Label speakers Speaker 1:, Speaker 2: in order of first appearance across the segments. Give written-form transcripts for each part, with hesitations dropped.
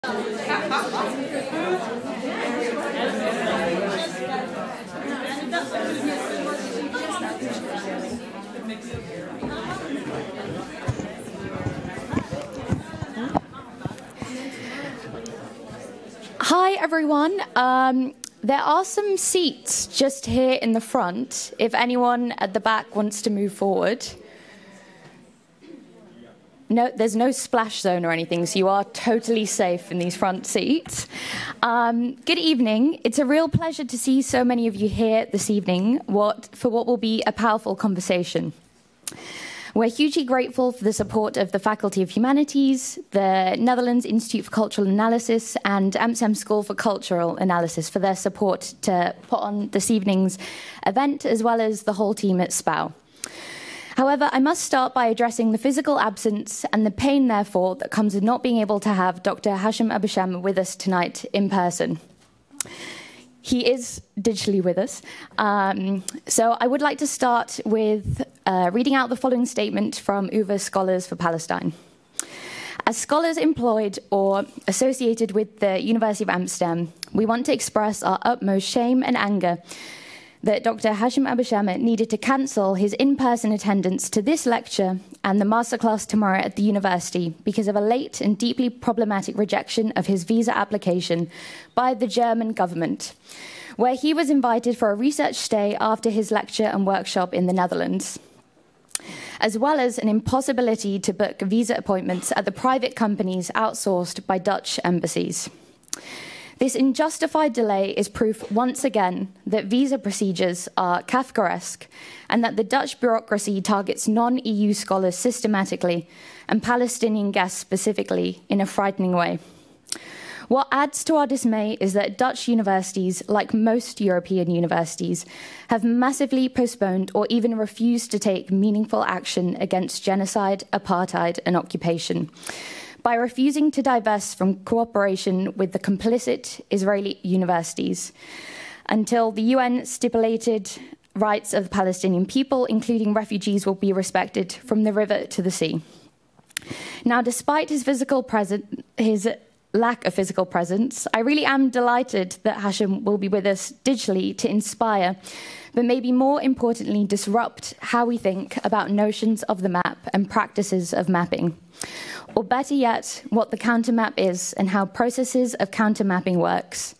Speaker 1: Hi, everyone. There are some seats just here in the front, if anyone at the back wants to move forward. No, there's no splash zone or anything, so you are totally safe in these front seats. Good evening. It's a real pleasure to see so many of you here this evening for what will be a powerful conversation. We're hugely grateful for the support of the Faculty of Humanities, the Netherlands Institute for Cultural Analysis, and Amsterdam School for Cultural Analysis for their support to put on this evening's event, as well as the whole team at SPOW. However, I must start by addressing the physical absence and the pain, therefore, that comes with not being able to have Dr. Hashim Abushama with us tonight in person. He is digitally with us. So I would like to start with reading out the following statement from UvA Scholars for Palestine. As scholars employed or associated with the University of Amsterdam, we want to express our utmost shame and anger that Dr. Hashim Abushama needed to cancel his in-person attendance to this lecture and the masterclass tomorrow at the university because of a late and deeply problematic rejection of his visa application by the German government, where he was invited for a research stay after his lecture and workshop in the Netherlands, as well as an impossibility to book visa appointments at the private companies outsourced by Dutch embassies. This unjustified delay is proof once again that visa procedures are Kafkaesque and that the Dutch bureaucracy targets non-EU scholars systematically and Palestinian guests specifically in a frightening way. What adds to our dismay is that Dutch universities, like most European universities, have massively postponed or even refused to take meaningful action against genocide, apartheid, and occupation, by refusing to divest from cooperation with the complicit Israeli universities until the UN stipulated rights of the Palestinian people, including refugees, will be respected from the river to the sea. Now, despite his lack of physical presence, I really am delighted that Hashim will be with us digitally to inspire, but maybe more importantly, disrupt how we think about notions of the map and practices of mapping. Or better yet, what the countermap is and how processes of countermapping works.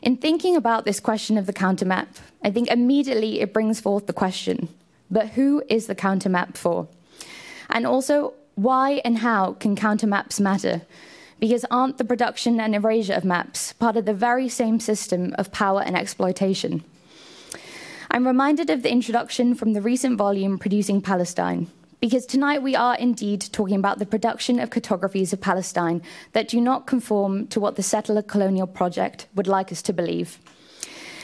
Speaker 1: In thinking about this question of the countermap, I think immediately it brings forth the question, but who is the countermap for? And also, why and how can countermaps matter? Because aren't the production and erasure of maps part of the very same system of power and exploitation? I'm reminded of the introduction from the recent volume Producing Palestine, because tonight we are indeed talking about the production of cartographies of Palestine that do not conform to what the settler colonial project would like us to believe.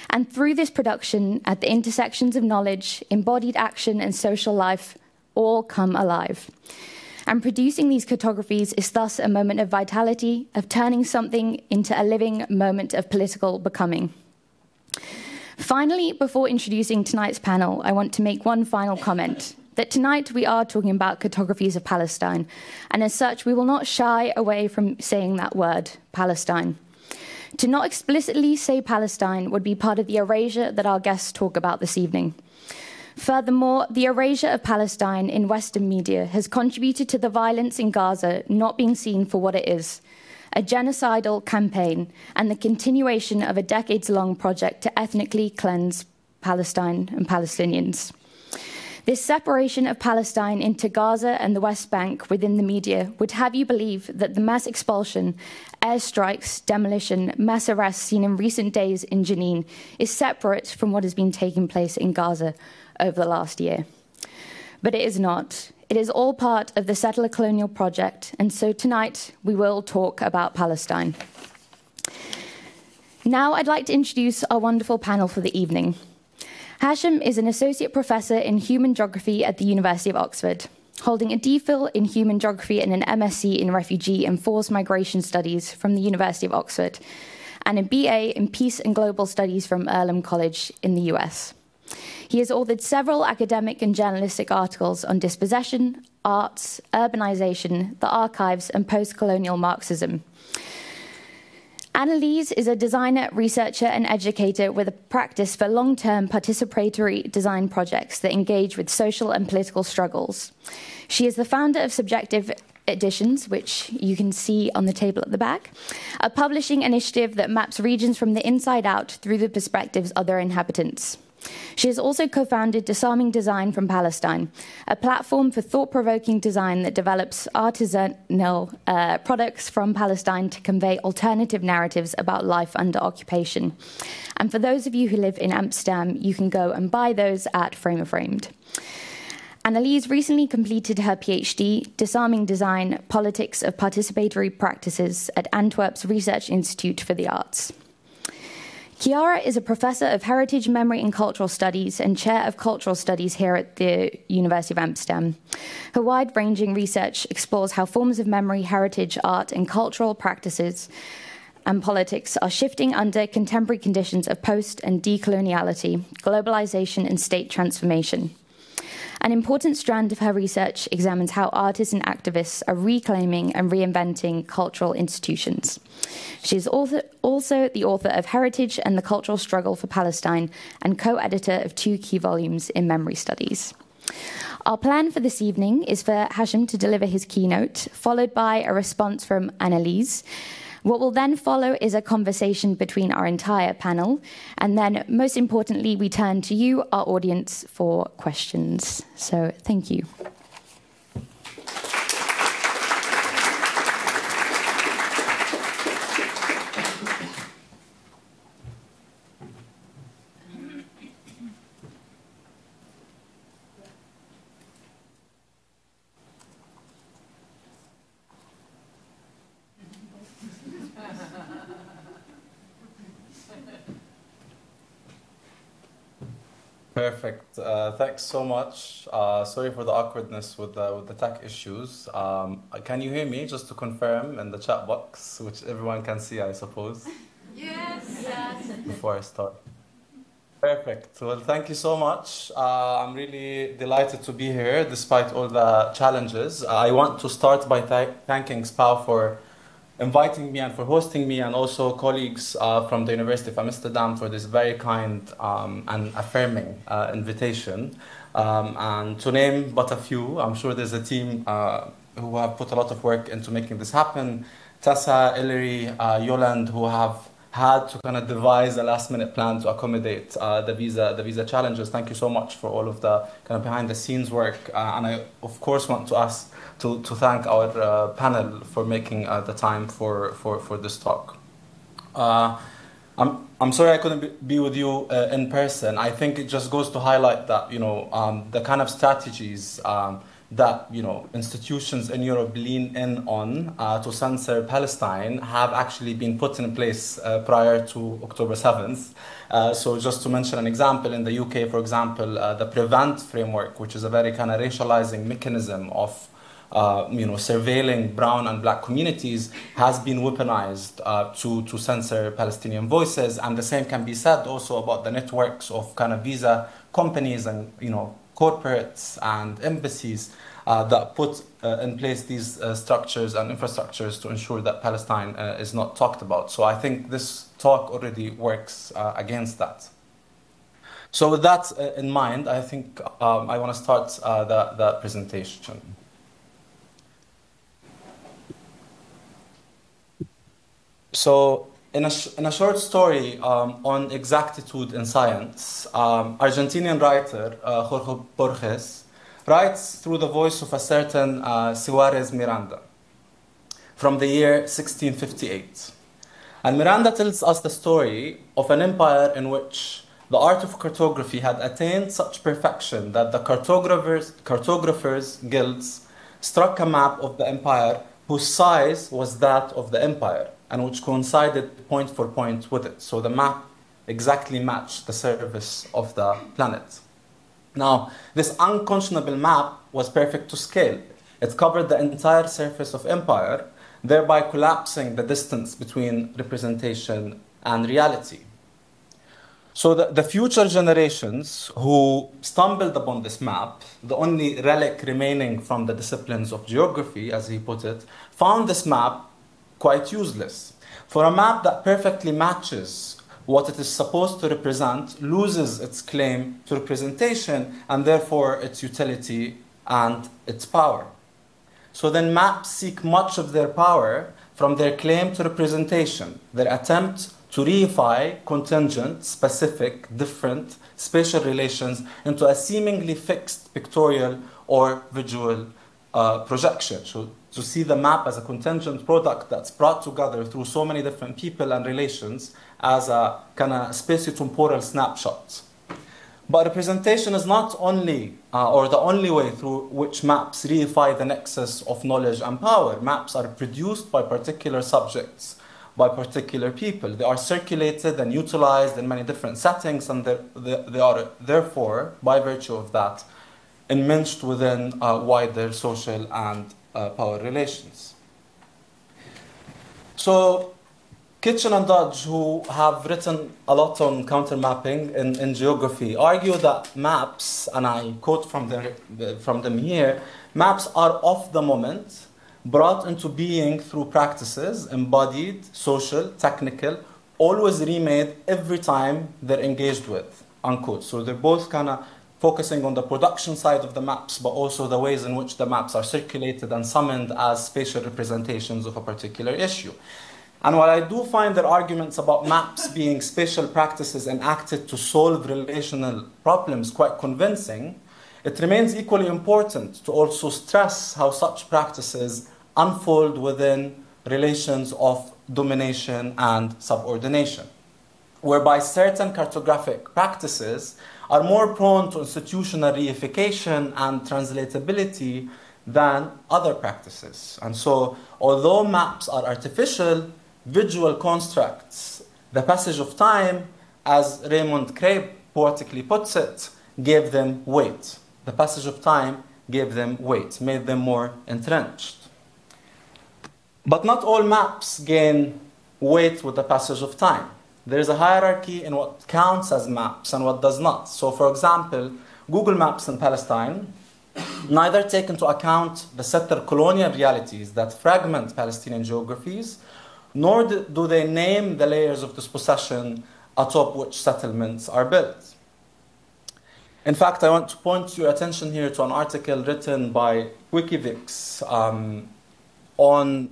Speaker 1: And through this production, at the intersections of knowledge, embodied action, and social life, all come alive. And producing these cartographies is thus a moment of vitality, of turning something into a living moment of political becoming. Finally, before introducing tonight's panel, I want to make one final comment, that tonight we are talking about cartographies of Palestine, and as such, we will not shy away from saying that word, Palestine. To not explicitly say Palestine would be part of the erasure that our guests talk about this evening. Furthermore, the erasure of Palestine in Western media has contributed to the violence in Gaza not being seen for what it is, a genocidal campaign and the continuation of a decades-long project to ethnically cleanse Palestine and Palestinians. This separation of Palestine into Gaza and the West Bank within the media would have you believe that the mass expulsion, airstrikes, demolition, mass arrests seen in recent days in Jenin is separate from what has been taking place in Gaza over the last year. But it is not. It is all part of the settler colonial project, and so tonight we will talk about Palestine. Now I'd like to introduce our wonderful panel for the evening. Hashim is an associate professor in human geography at the University of Oxford, holding a DPhil in human geography and an MSc in refugee and forced migration studies from the University of Oxford, and a BA in peace and global studies from Earlham College in the US. He has authored several academic and journalistic articles on dispossession, arts, urbanization, the archives, and post-colonial Marxism. Annelies is a designer, researcher, and educator with a practice for long-term participatory design projects that engage with social and political struggles. She is the founder of Subjective Editions, which you can see on the table at the back, a publishing initiative that maps regions from the inside out through the perspectives of their inhabitants. She has also co-founded Disarming Design from Palestine, a platform for thought-provoking design that develops artisanal products from Palestine to convey alternative narratives about life under occupation. And for those of you who live in Amsterdam, you can go and buy those at Framer Framed. Annelies recently completed her PhD, Disarming Design, Politics of Participatory Practices at Antwerp's Research Institute for the Arts. Chiara is a professor of Heritage, Memory and Cultural Studies and chair of Cultural Studies here at the University of Amsterdam. Her wide-ranging research explores how forms of memory, heritage, art and cultural practices and politics are shifting under contemporary conditions of post- and decoloniality, globalization and state transformation. An important strand of her research examines how artists and activists are reclaiming and reinventing cultural institutions. She is also the author of Heritage and the Cultural Struggle for Palestine and co-editor of 2 key volumes in memory studies. Our plan for this evening is for Hashim to deliver his keynote, followed by a response from Annelies. What will then follow is a conversation between our entire panel, and then, most importantly, we turn to you, our audience, for questions. So, thank you.
Speaker 2: Perfect. Thanks so much. Sorry for the awkwardness with the tech issues. Can you hear me? Just to confirm in the chat box, which everyone can see, I suppose.
Speaker 3: Yes.
Speaker 2: Before I start. Perfect. Well, thank you so much. I'm really delighted to be here, despite all the challenges. I want to start by thanking SPAO for inviting me and for hosting me, and also colleagues from the University of Amsterdam for this very kind and affirming invitation. And to name but a few, I'm sure there's a team who have put a lot of work into making this happen. Tessa, Ellery, Yoland, who have had to kind of devise a last-minute plan to accommodate the visa challenges. Thank you so much for all of the kind of behind-the-scenes work. And I, of course, want to thank our panel for making the time for this talk. I'm sorry I couldn't be with you in person. I think it just goes to highlight that, the kind of strategies that, institutions in Europe lean in on to censor Palestine have actually been put in place prior to October 7th. So just to mention an example, in the UK, for example, the PREVENT framework, which is a very kind of racializing mechanism of surveilling brown and black communities, has been weaponized to censor Palestinian voices. And the same can be said also about the networks of kind of visa companies and, corporates and embassies that put in place these structures and infrastructures to ensure that Palestine is not talked about. So I think this talk already works against that. So with that in mind, I think I want to start the presentation. So in a short story on exactitude in science, Argentinian writer Jorge Borges writes through the voice of a certain Suarez Miranda from the year 1658. And Miranda tells us the story of an empire in which the art of cartography had attained such perfection that the cartographers' guilds struck a map of the empire whose size was that of the empire, and which coincided point for point with it. So the map exactly matched the surface of the planet. Now, this unconscionable map was perfect to scale. It covered the entire surface of empire, thereby collapsing the distance between representation and reality. So the future generations who stumbled upon this map, the only relic remaining from the disciplines of geography, as he put it, found this map quite useless. For a map that perfectly matches what it is supposed to represent loses its claim to representation and therefore its utility and its power. So then maps seek much of their power from their claim to representation, their attempt to reify contingent, specific, different spatial relations into a seemingly fixed pictorial or visual projection. So to see the map as a contingent product that's brought together through so many different people and relations as a kind of spatiotemporal snapshot. But representation is not only, or the only way through which maps reify the nexus of knowledge and power. Maps are produced by particular subjects, by particular people. They are circulated and utilized in many different settings, and they are therefore, by virtue of that, enmeshed within wider social and power relations. So, Kitchen and Dodge, who have written a lot on countermapping in geography, argue that maps, and I quote from them here, maps are of the moment, brought into being through practices, embodied, social, technical, always remade every time they're engaged with, unquote. So they're both kind of focusing on the production side of the maps, but also the ways in which the maps are circulated and summoned as spatial representations of a particular issue. And while I do find their arguments about maps being spatial practices enacted to solve relational problems quite convincing, it remains equally important to also stress how such practices unfold within relations of domination and subordination, whereby certain cartographic practices are more prone to institutional reification and translatability than other practices. And so, although maps are artificial, visual constructs, the passage of time, as Raymond Crabe poetically puts it, gave them weight. The passage of time gave them weight, made them more entrenched. But not all maps gain weight with the passage of time. There is a hierarchy in what counts as maps and what does not. So, for example, Google Maps in Palestine neither take into account the settler colonial realities that fragment Palestinian geographies, nor do they name the layers of dispossession atop which settlements are built. In fact, I want to point your attention here to an article written by Wikileaks on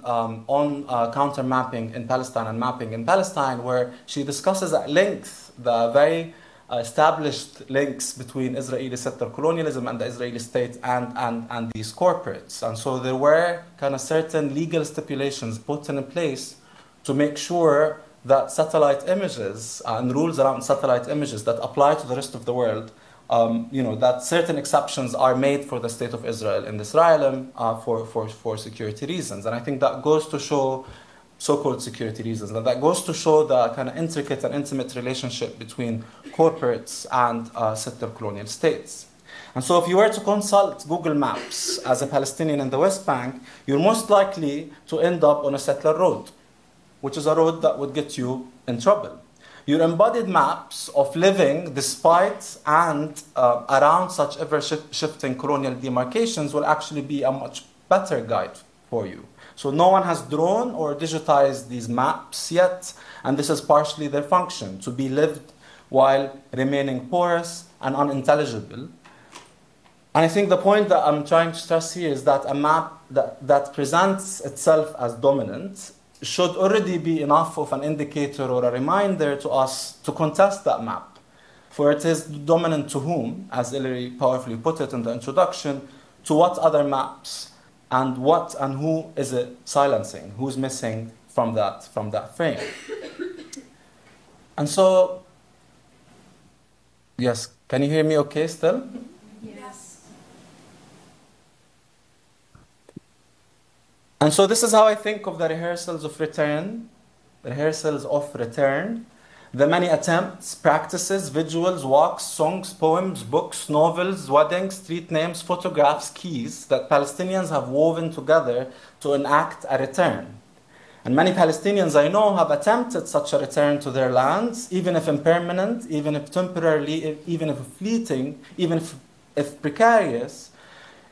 Speaker 2: counter-mapping in Palestine and mapping in Palestine, where she discusses at length the very established links between Israeli settler colonialism and the Israeli state and these corporates. And so there were kind of certain legal stipulations put in place to make sure that satellite images and rules around satellite images that apply to the rest of the world, that certain exceptions are made for the state of Israel in this realm for security reasons. And I think that goes to show, so-called security reasons, and that goes to show the kind of intricate and intimate relationship between corporates and settler colonial states. And so if you were to consult Google Maps as a Palestinian in the West Bank, you're most likely to end up on a settler road, which is a road that would get you in trouble. Your embodied maps of living despite and around such ever-shifting colonial demarcations will actually be a much better guide for you. So no one has drawn or digitized these maps yet, and this is partially their function, to be lived while remaining porous and unintelligible. And I think the point that I'm trying to stress here is that a map that presents itself as dominant should already be enough of an indicator or a reminder to us to contest that map. For it is dominant to whom, as Hilary powerfully put it in the introduction, to what other maps, and what and who is it silencing, who's missing from that frame. And so, yes, can you hear me okay still?
Speaker 3: Yes.
Speaker 2: And so this is how I think of the rehearsals of return, the many attempts, practices, visuals, walks, songs, poems, books, novels, weddings, street names, photographs, keys that Palestinians have woven together to enact a return. And many Palestinians I know have attempted such a return to their lands, even if impermanent, even if temporarily, even if fleeting, even if precarious,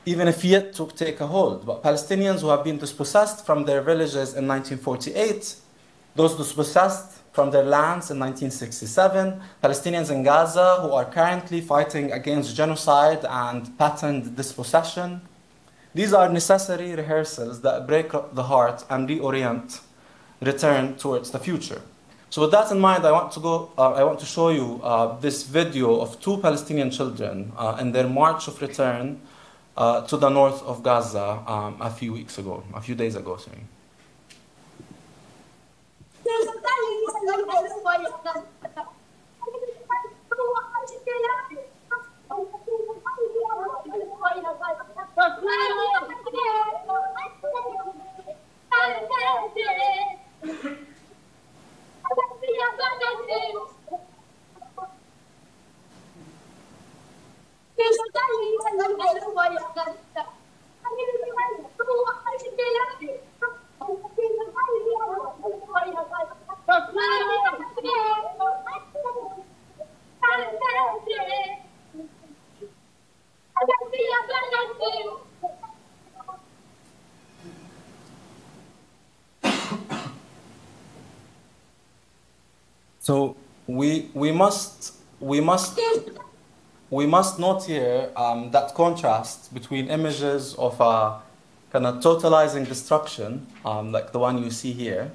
Speaker 2: even if yet to take a hold. But Palestinians who have been dispossessed from their villages in 1948 those dispossessed from their lands in 1967, Palestinians in Gaza who are currently fighting against genocide and patterned dispossession. These are necessary rehearsals that break the heart and reorient return towards the future. So with that in mind, I want to show you this video of two Palestinian children in their march of return to the north of Gaza a few days ago, sorry. So we must note here that contrast between images of a kind of totalizing destruction, like the one you see here,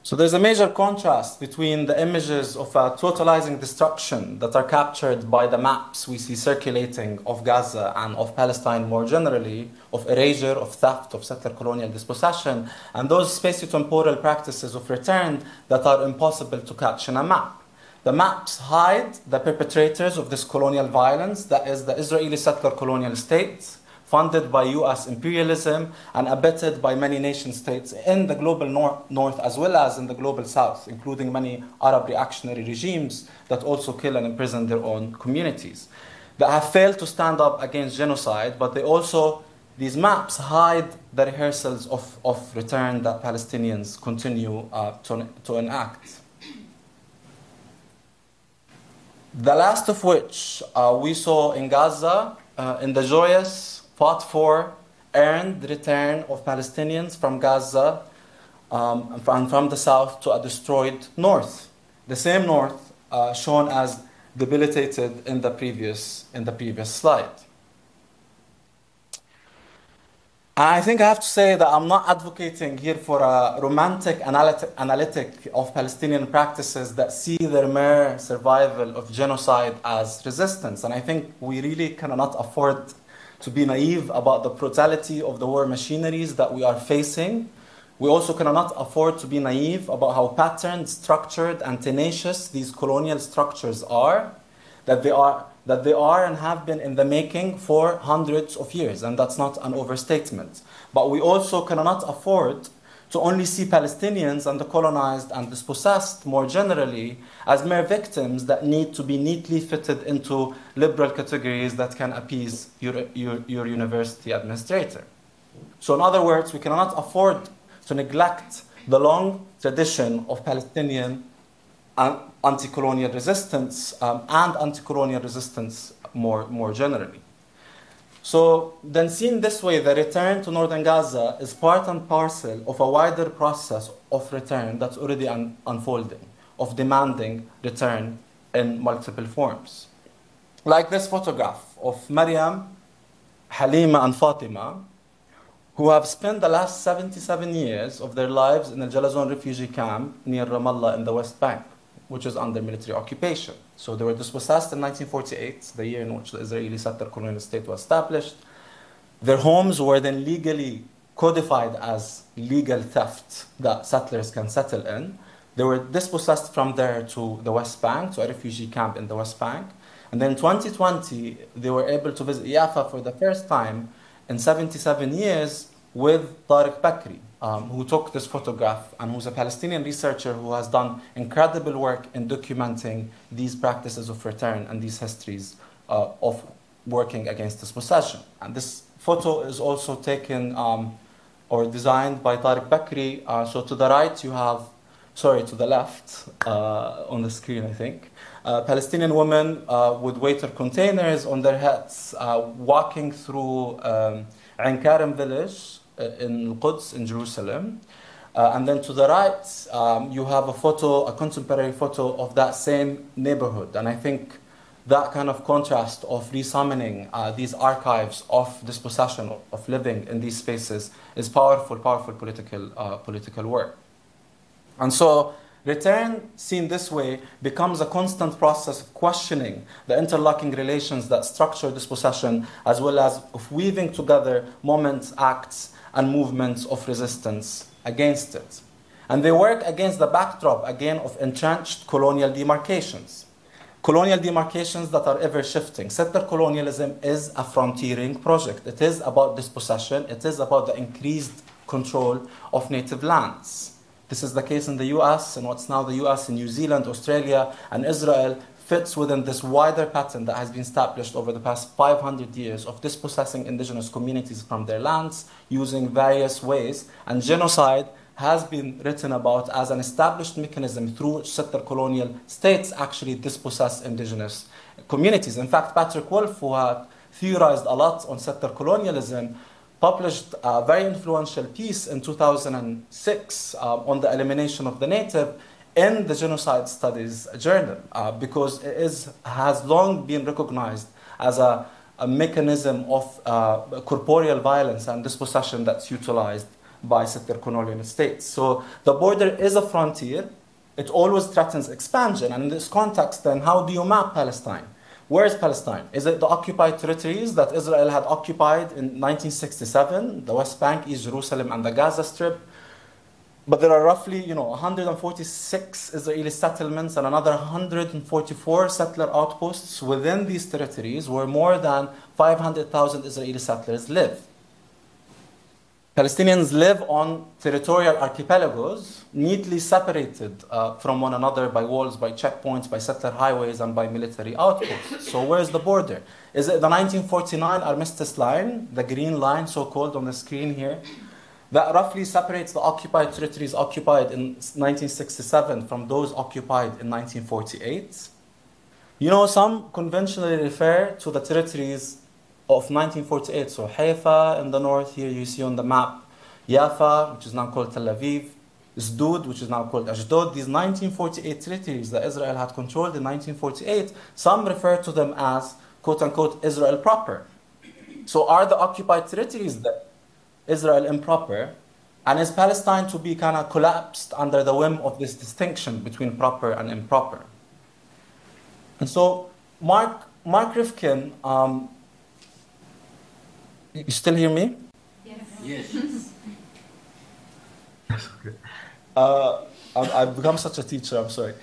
Speaker 2: so there's a major contrast between the images of a totalizing destruction that are captured by the maps we see circulating of Gaza and of Palestine more generally, of erasure, of theft, of settler colonial dispossession, and those spatiotemporal practices of return that are impossible to catch in a map. The maps hide the perpetrators of this colonial violence, that is the Israeli settler colonial state, funded by US imperialism and abetted by many nation states in the global north as well as in the global south, including many Arab reactionary regimes that also kill and imprison their own communities, that have failed to stand up against genocide, but these maps hide the rehearsals of return that Palestinians continue to enact. The last of which we saw in Gaza in the joyous fought for, earned return of Palestinians from Gaza and from the south to a destroyed north. The same north shown as debilitated in the previous slide. I think I have to say that I'm not advocating here for a romantic analytic of Palestinian practices that see their mere survival of genocide as resistance. And I think we really cannot afford to be naive about the brutality of the war machineries that we are facing. We also cannot afford to be naive about how patterned, structured, and tenacious these colonial structures are, that they are and have been in the making for hundreds of years, and that's not an overstatement. But we also cannot afford to only see Palestinians and the colonized and dispossessed more generally as mere victims that need to be neatly fitted into liberal categories that can appease your university administrator. So in other words, we cannot afford to neglect the long tradition of Palestinian anti-colonial resistance and anti-colonial resistance more generally. So then seen this way, the return to northern Gaza is part and parcel of a wider process of return that's already unfolding, of demanding return in multiple forms. Like this photograph of Maryam, Halima, and Fatima, who have spent the last 77 years of their lives in the Jalazon refugee camp near Ramallah in the West Bank, which is under military occupation. So they were dispossessed in 1948, the year in which the Israeli settler colonial state was established. Their homes were then legally codified as legal theft that settlers can settle in. They were dispossessed from there to the West Bank, to a refugee camp in the West Bank. And then in 2020, they were able to visit Yafa for the first time in 77 years with Tariq Bakri, who took this photograph and who's a Palestinian researcher who has done incredible work in documenting these practices of return and these histories of working against dispossession. And this photo is also taken or designed by Tariq Bakri. So to the right you have sorry, to the left on the screen, I think. Palestinian women with waiter containers on their heads walking through Ain Karim village in Quds in Jerusalem. And then to the right, you have a contemporary photo of that same neighborhood. And I think that kind of contrast of resummoning these archives of dispossession, of living in these spaces, is powerful political work. And so return, seen this way, becomes a constant process of questioning the interlocking relations that structure dispossession, as well as of weaving together moments, acts, and movements of resistance against it. And they work against the backdrop, again, of entrenched colonial demarcations. Colonial demarcations that are ever shifting. Settler colonialism is a frontiering project. It is about dispossession. It is about the increased control of native lands. This is the case in the US, and what's now the US in New Zealand, Australia, and Israel fits within this wider pattern that has been established over the past 500 years of dispossessing indigenous communities from their lands using various ways. And genocide has been written about as an established mechanism through which settler colonial states actually dispossess indigenous communities. In fact, Patrick Wolf, who had theorized a lot on settler colonialism, published a very influential piece in 2006 on the elimination of the native in the Genocide Studies Journal, because it has long been recognized as a mechanism of corporeal violence and dispossession that's utilized by settler colonial states. So the border is a frontier. It always threatens expansion. And in this context, then, how do you map Palestine? Where is Palestine? Is it the occupied territories that Israel had occupied in 1967, the West Bank, East Jerusalem, and the Gaza Strip? But there are roughly, 146 Israeli settlements and another 144 settler outposts within these territories where more than 500,000 Israeli settlers live. Palestinians live on territorial archipelagos, neatly separated from one another by walls, by checkpoints, by settler highways, and by military outposts. So where's the border? Is it the 1949 armistice line, the green line so-called on the screen here, that roughly separates the occupied territories occupied in 1967 from those occupied in 1948? Some conventionally refer to the territories of 1948, so Haifa in the north, here you see on the map, Jaffa, which is now called Tel Aviv, Sdud, which is now called Ashdod. These 1948 territories that Israel had controlled in 1948, some refer to them as, quote-unquote, Israel proper. So are the occupied territories that Israel improper? And is Palestine to be kind of collapsed under the whim of this distinction between proper and improper? And so Mark Rifkin, you still hear me?
Speaker 3: Yes.
Speaker 2: I've become such a teacher, I'm sorry.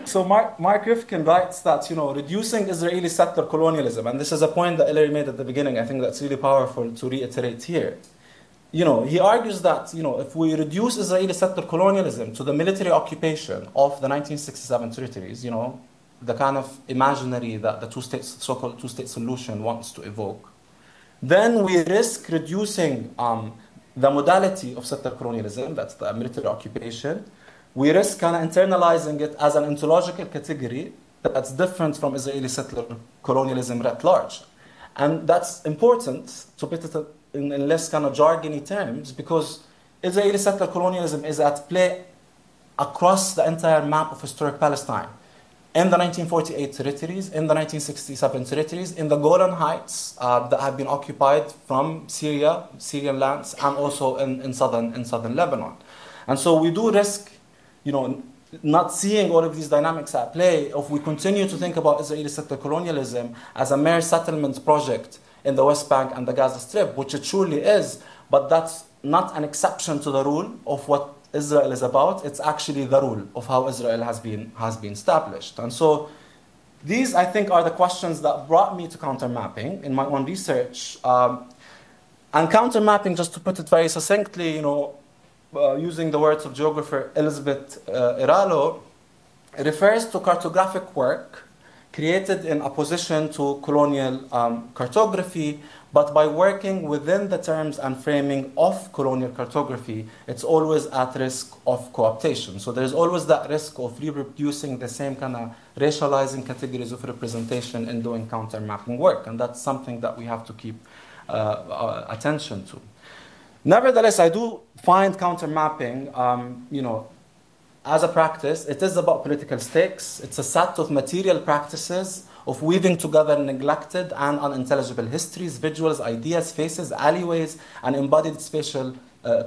Speaker 2: So Mark Rifkin writes that, reducing Israeli settler colonialism, and this is a point that Ellery made at the beginning, I think that's really powerful to reiterate here. He argues that, if we reduce Israeli settler colonialism to the military occupation of the 1967 territories, the kind of imaginary that the so-called two-state solution wants to evoke, then we risk reducing the modality of settler colonialism, that's the military occupation. We risk kind of internalizing it as an ontological category that's different from Israeli settler colonialism writ large. And that's important to put it in less kind of jargony terms, because Israeli settler colonialism is at play across the entire map of historic Palestine. In the 1948 territories, in the 1967 territories, in the Golan Heights that have been occupied from Syrian lands, and also in southern Lebanon. And so we do risk, not seeing all of these dynamics at play if we continue to think about Israeli settler colonialism as a mere settlement project in the West Bank and the Gaza Strip, which it truly is, but that's not an exception to the rule of what Israel is about. It's actually the rule of how Israel has been established. And so these, I think, are the questions that brought me to countermapping in my own research. And countermapping, just to put it very succinctly, using the words of geographer Elizabeth Iralo, refers to cartographic work created in opposition to colonial cartography, but by working within the terms and framing of colonial cartography, it's always at risk of co-optation. So there's always that risk of reproducing the same kind of racializing categories of representation in doing counter-mapping work, and that's something that we have to keep attention to. Nevertheless, I do find counter-mapping, as a practice, it is about political stakes. It's a set of material practices of weaving together neglected and unintelligible histories, visuals, ideas, faces, alleyways, and embodied spatial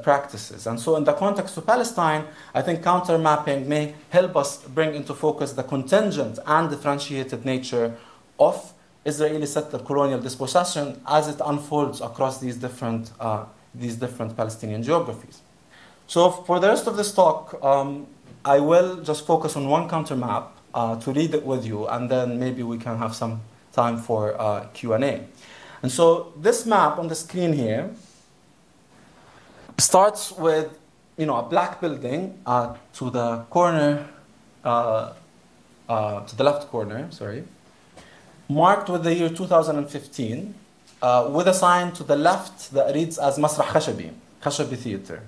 Speaker 2: practices. And so in the context of Palestine, I think counter-mapping may help us bring into focus the contingent and differentiated nature of Israeli settler colonial dispossession as it unfolds across these different Palestinian geographies. So for the rest of this talk, I will just focus on one counter map to read it with you, and then maybe we can have some time for Q&A. And so this map on the screen here starts with a black building to the corner, to the left corner, sorry, marked with the year 2015, with a sign to the left that reads as Masrah Khashabi Theater.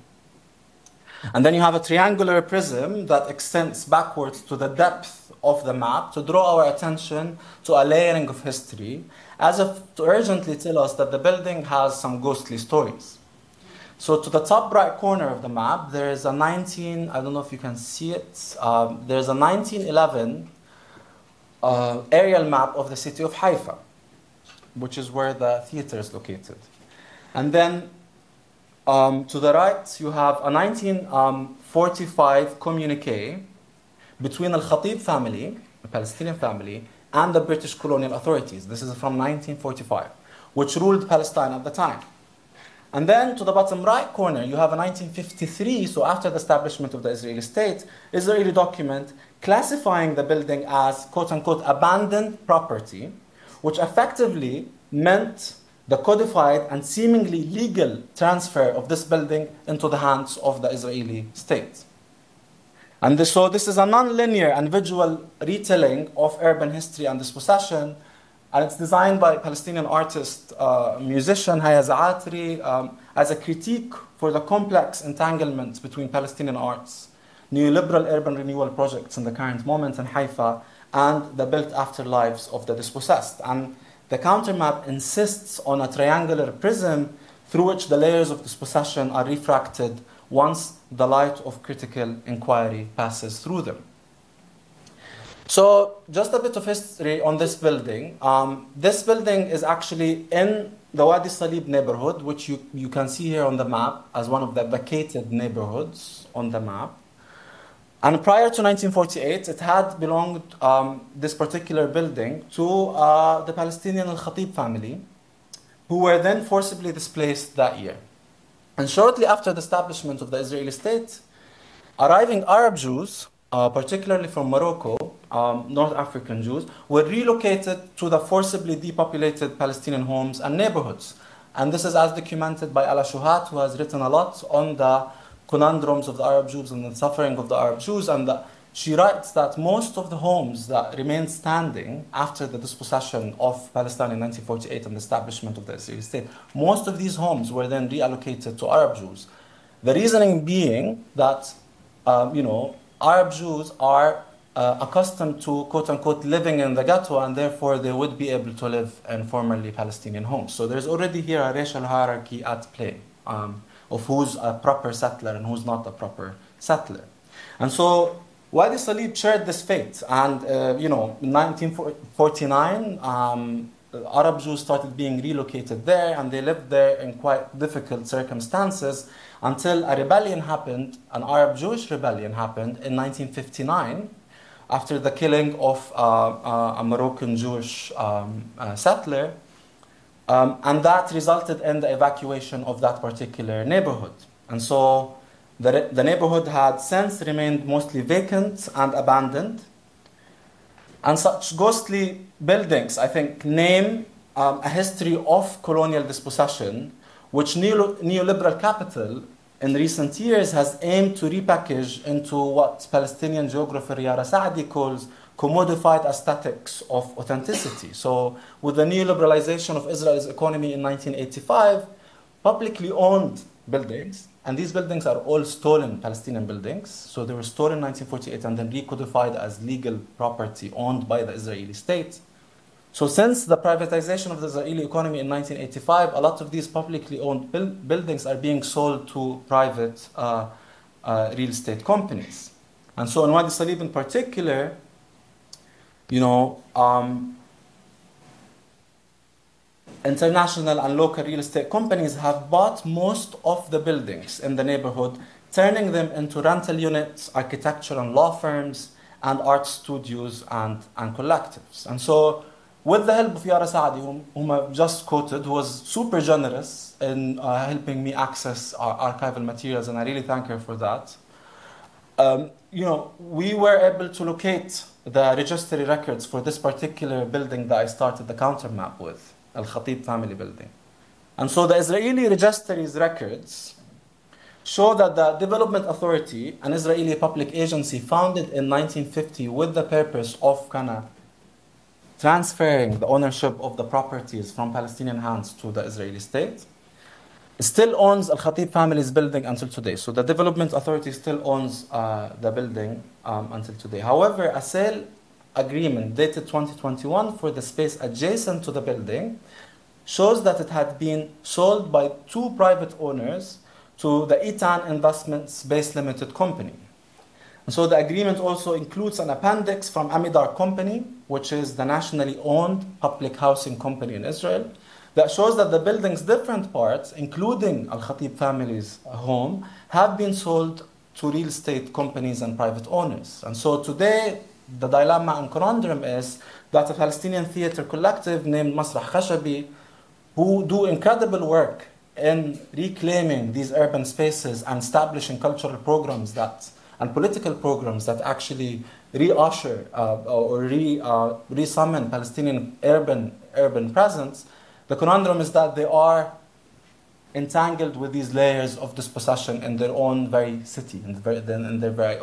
Speaker 2: And then you have a triangular prism that extends backwards to the depth of the map to draw our attention to a layering of history, as if to urgently tell us that the building has some ghostly stories. So to the top right corner of the map, there is a I don't know if you can see it, there's a 1911 aerial map of the city of Haifa, which is where the theater is located. And then to the right, you have a 1945 communique between Al-Khatib family, a Palestinian family, and the British colonial authorities. This is from 1945, which ruled Palestine at the time. And then to the bottom right corner, you have a 1953, so after the establishment of the Israeli state, Israeli document classifying the building as quote-unquote abandoned property, which effectively meant the codified and seemingly legal transfer of this building into the hands of the Israeli state. And so this is a non-linear and visual retelling of urban history and dispossession, and it's designed by Palestinian artist, musician Haya Zaatri, as a critique for the complex entanglement between Palestinian arts, neoliberal urban renewal projects in the current moment in Haifa, and the built afterlives of the dispossessed. And the countermap insists on a triangular prism through which the layers of dispossession are refracted once the light of critical inquiry passes through them. So just a bit of history on this building. This building is actually in the Wadi Salib neighborhood, which you can see here on the map as one of the vacated neighborhoods on the map. And prior to 1948, it had belonged, this particular building, to the Palestinian Al-Khatib family, who were then forcibly displaced that year. And shortly after the establishment of the Israeli state, arriving Arab Jews, particularly from Morocco, North African Jews, were relocated to the forcibly depopulated Palestinian homes and neighborhoods. And this is as documented by Ala Shuhat, who has written a lot on the conundrums of the Arab Jews and the suffering of the Arab Jews, and she writes that most of the homes that remained standing after the dispossession of Palestine in 1948 and the establishment of the Israeli state, most of these homes were then reallocated to Arab Jews. The reasoning being that, Arab Jews are accustomed to, quote-unquote, living in the ghetto, and therefore they would be able to live in formerly Palestinian homes. So there's already here a racial hierarchy at play. Of who's a proper settler and who's not a proper settler. And so Wadi Salib shared this fate. And, in 1949, Arab Jews started being relocated there, and they lived there in quite difficult circumstances until a rebellion happened, an Arab Jewish rebellion happened in 1959 after the killing of a Moroccan Jewish settler. And that resulted in the evacuation of that particular neighborhood. And so the neighborhood had since remained mostly vacant and abandoned. And such ghostly buildings, I think, name a history of colonial dispossession, which neoliberal capital in recent years has aimed to repackage into what Palestinian geographer Yara Saadi calls commodified aesthetics of authenticity. So with the neoliberalization of Israel's economy in 1985, publicly owned buildings, and these buildings are all stolen Palestinian buildings, so they were stolen in 1948 and then recodified as legal property owned by the Israeli state. So since the privatization of the Israeli economy in 1985, a lot of these publicly owned buildings are being sold to private real estate companies. And so in Wadi Salib in particular, international and local real estate companies have bought most of the buildings in the neighborhood, turning them into rental units, architecture and law firms, and art studios and collectives. And so with the help of Yara Saadi, whom I've just quoted, who was super generous in helping me access our archival materials, and I really thank her for that, we were able to locate the registry records for this particular building that I started the countermap with, Al-Khatib family building. And so the Israeli registry's records show that the Development Authority, an Israeli public agency founded in 1950 with the purpose of transferring the ownership of the properties from Palestinian hands to the Israeli state, still owns Al-Khatib family's building until today. So the Development Authority still owns the building until today. However, a sale agreement dated 2021 for the space adjacent to the building shows that it had been sold by two private owners to the Etan Investments Base Limited Company. And so the agreement also includes an appendix from Amidar Company, which is the nationally owned public housing company in Israel, that shows that the building's different parts, including Al-Khatib family's home, have been sold to real estate companies and private owners. And so today, the dilemma and conundrum is that a Palestinian theater collective named Masrah Khashabi, who do incredible work in reclaiming these urban spaces and establishing cultural programs and political programs that actually re-usher or re-summon Palestinian urban presence, the conundrum is that they are entangled with these layers of dispossession in their own very city, in their very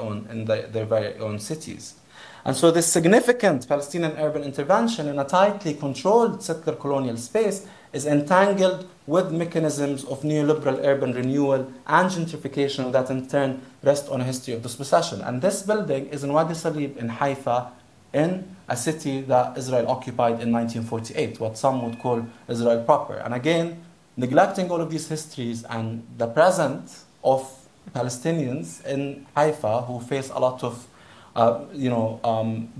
Speaker 2: own cities. And so this significant Palestinian urban intervention in a tightly controlled settler colonial space is entangled with mechanisms of neoliberal urban renewal and gentrification that in turn rest on a history of dispossession. And this building is in Wadi Salib in Haifa, in a city that Israel occupied in 1948, what some would call Israel proper. And again, neglecting all of these histories and the present of Palestinians in Haifa who face a lot of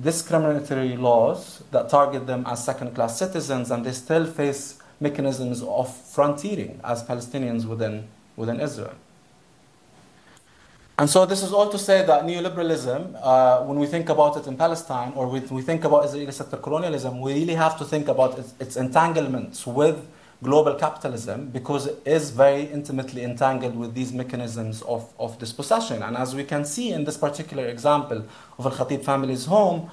Speaker 2: discriminatory laws that target them as second-class citizens, and they still face mechanisms of frontiering as Palestinians within Israel. And so this is all to say that neoliberalism, when we think about it in Palestine, or when we think about Israeli settler colonialism, we really have to think about its entanglements with global capitalism, because it is very intimately entangled with these mechanisms of dispossession. And as we can see in this particular example of Al-Khatib family's home,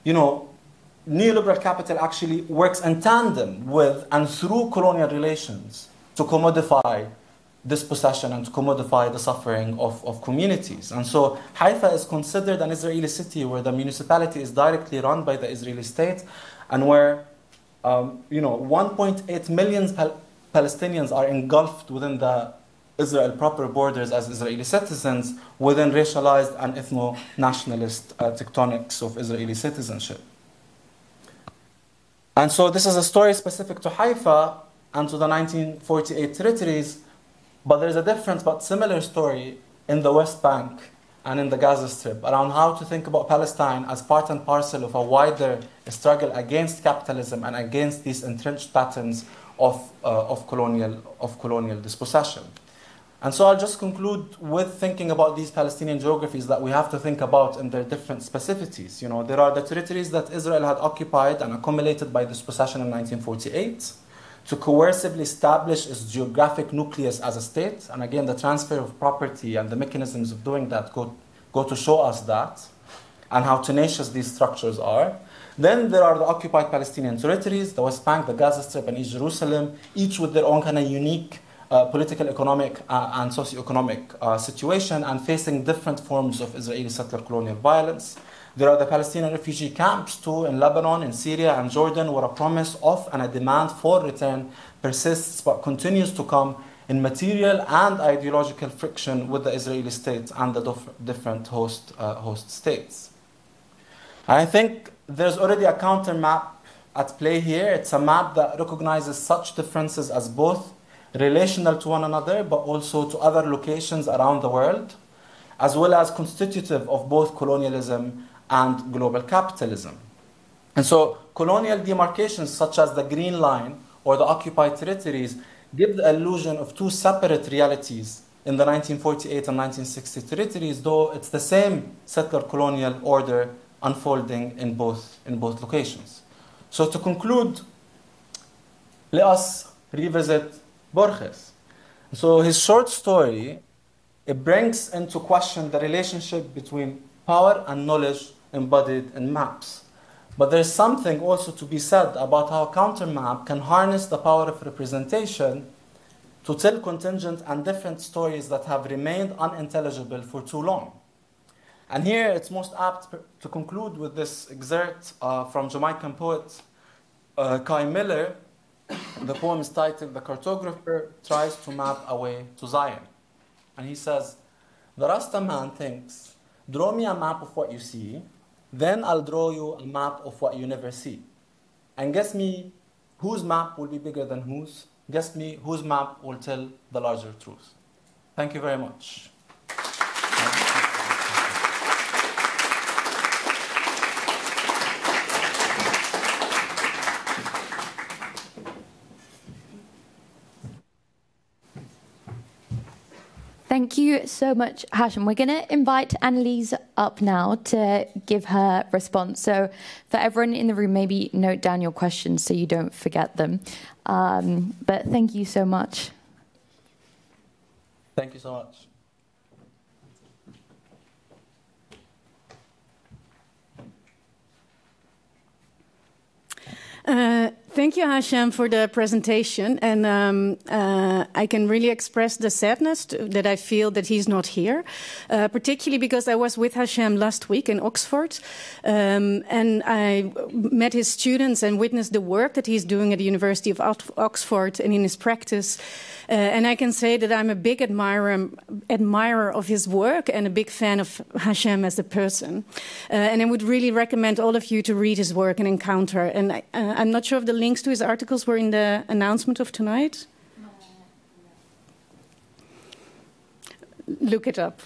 Speaker 2: neoliberal capital actually works in tandem with and through colonial relations to commodify dispossession and to commodify the suffering of communities. And so Haifa is considered an Israeli city where the municipality is directly run by the Israeli state, and where 1.8 million Palestinians are engulfed within the Israel proper borders as Israeli citizens within racialized and ethno-nationalist tectonics of Israeli citizenship. And so this is a story specific to Haifa and to the 1948 territories, but there's a different but similar story in the West Bank and in the Gaza Strip around how to think about Palestine as part and parcel of a wider struggle against capitalism and against these entrenched patterns of colonial dispossession. And so I'll just conclude with thinking about these Palestinian geographies that we have to think about in their different specificities. There are the territories that Israel had occupied and accumulated by dispossession in 1948 to coercively establish its geographic nucleus as a state. And again, the transfer of property and the mechanisms of doing that go to show us that and how tenacious these structures are. Then there are the occupied Palestinian territories, the West Bank, the Gaza Strip, and East Jerusalem, each with their own kind of unique political, economic, and socio-economic situation, and facing different forms of Israeli settler colonial violence. There are the Palestinian refugee camps too in Lebanon, in Syria, and Jordan, where a promise of and a demand for return persists but continues to come in material and ideological friction with the Israeli state and the different host states. I think there's already a counter map at play here. It's a map that recognizes such differences as both relational to one another, but also to other locations around the world, as well as constitutive of both colonialism and global capitalism. And so colonial demarcations such as the Green Line or the occupied territories give the illusion of two separate realities in the 1948 and 1960 territories, though it's the same settler colonial order unfolding in both locations. So to conclude, let us revisit Borges. So his short story, it brings into question the relationship between power and knowledge embodied in maps. But there's something also to be said about how a countermap can harness the power of representation to tell contingent and different stories that have remained unintelligible for too long. And here it's most apt to conclude with this excerpt from Jamaican poet Kai Miller. The poem is titled "The Cartographer Tries to Map a Way to Zion." And he says, "The Rasta man thinks, draw me a map of what you see, then I'll draw you a map of what you never see. And guess me, whose map will be bigger than whose? Guess me, whose map will tell the larger truth." Thank you very much.
Speaker 1: Thank you so much, Hashem. We're going to invite Annelise up now to give her response. So for everyone in the room, maybe note down your questions so you don't forget them. But thank you so much.
Speaker 2: Thank you so much.
Speaker 3: Thank you, Hashem, for the presentation. And I can really express the sadness that I feel that he's not here, particularly because I was with Hashem last week in Oxford. And I met his students and witnessed the work that he's doing at the University of Oxford and in his practice. And I can say that I'm a big admirer of his work and a big fan of Hashem as a person. And I would really recommend all of you to read his work and encounter. And I'm not sure if the links to his articles were in the announcement of tonight. Look it up.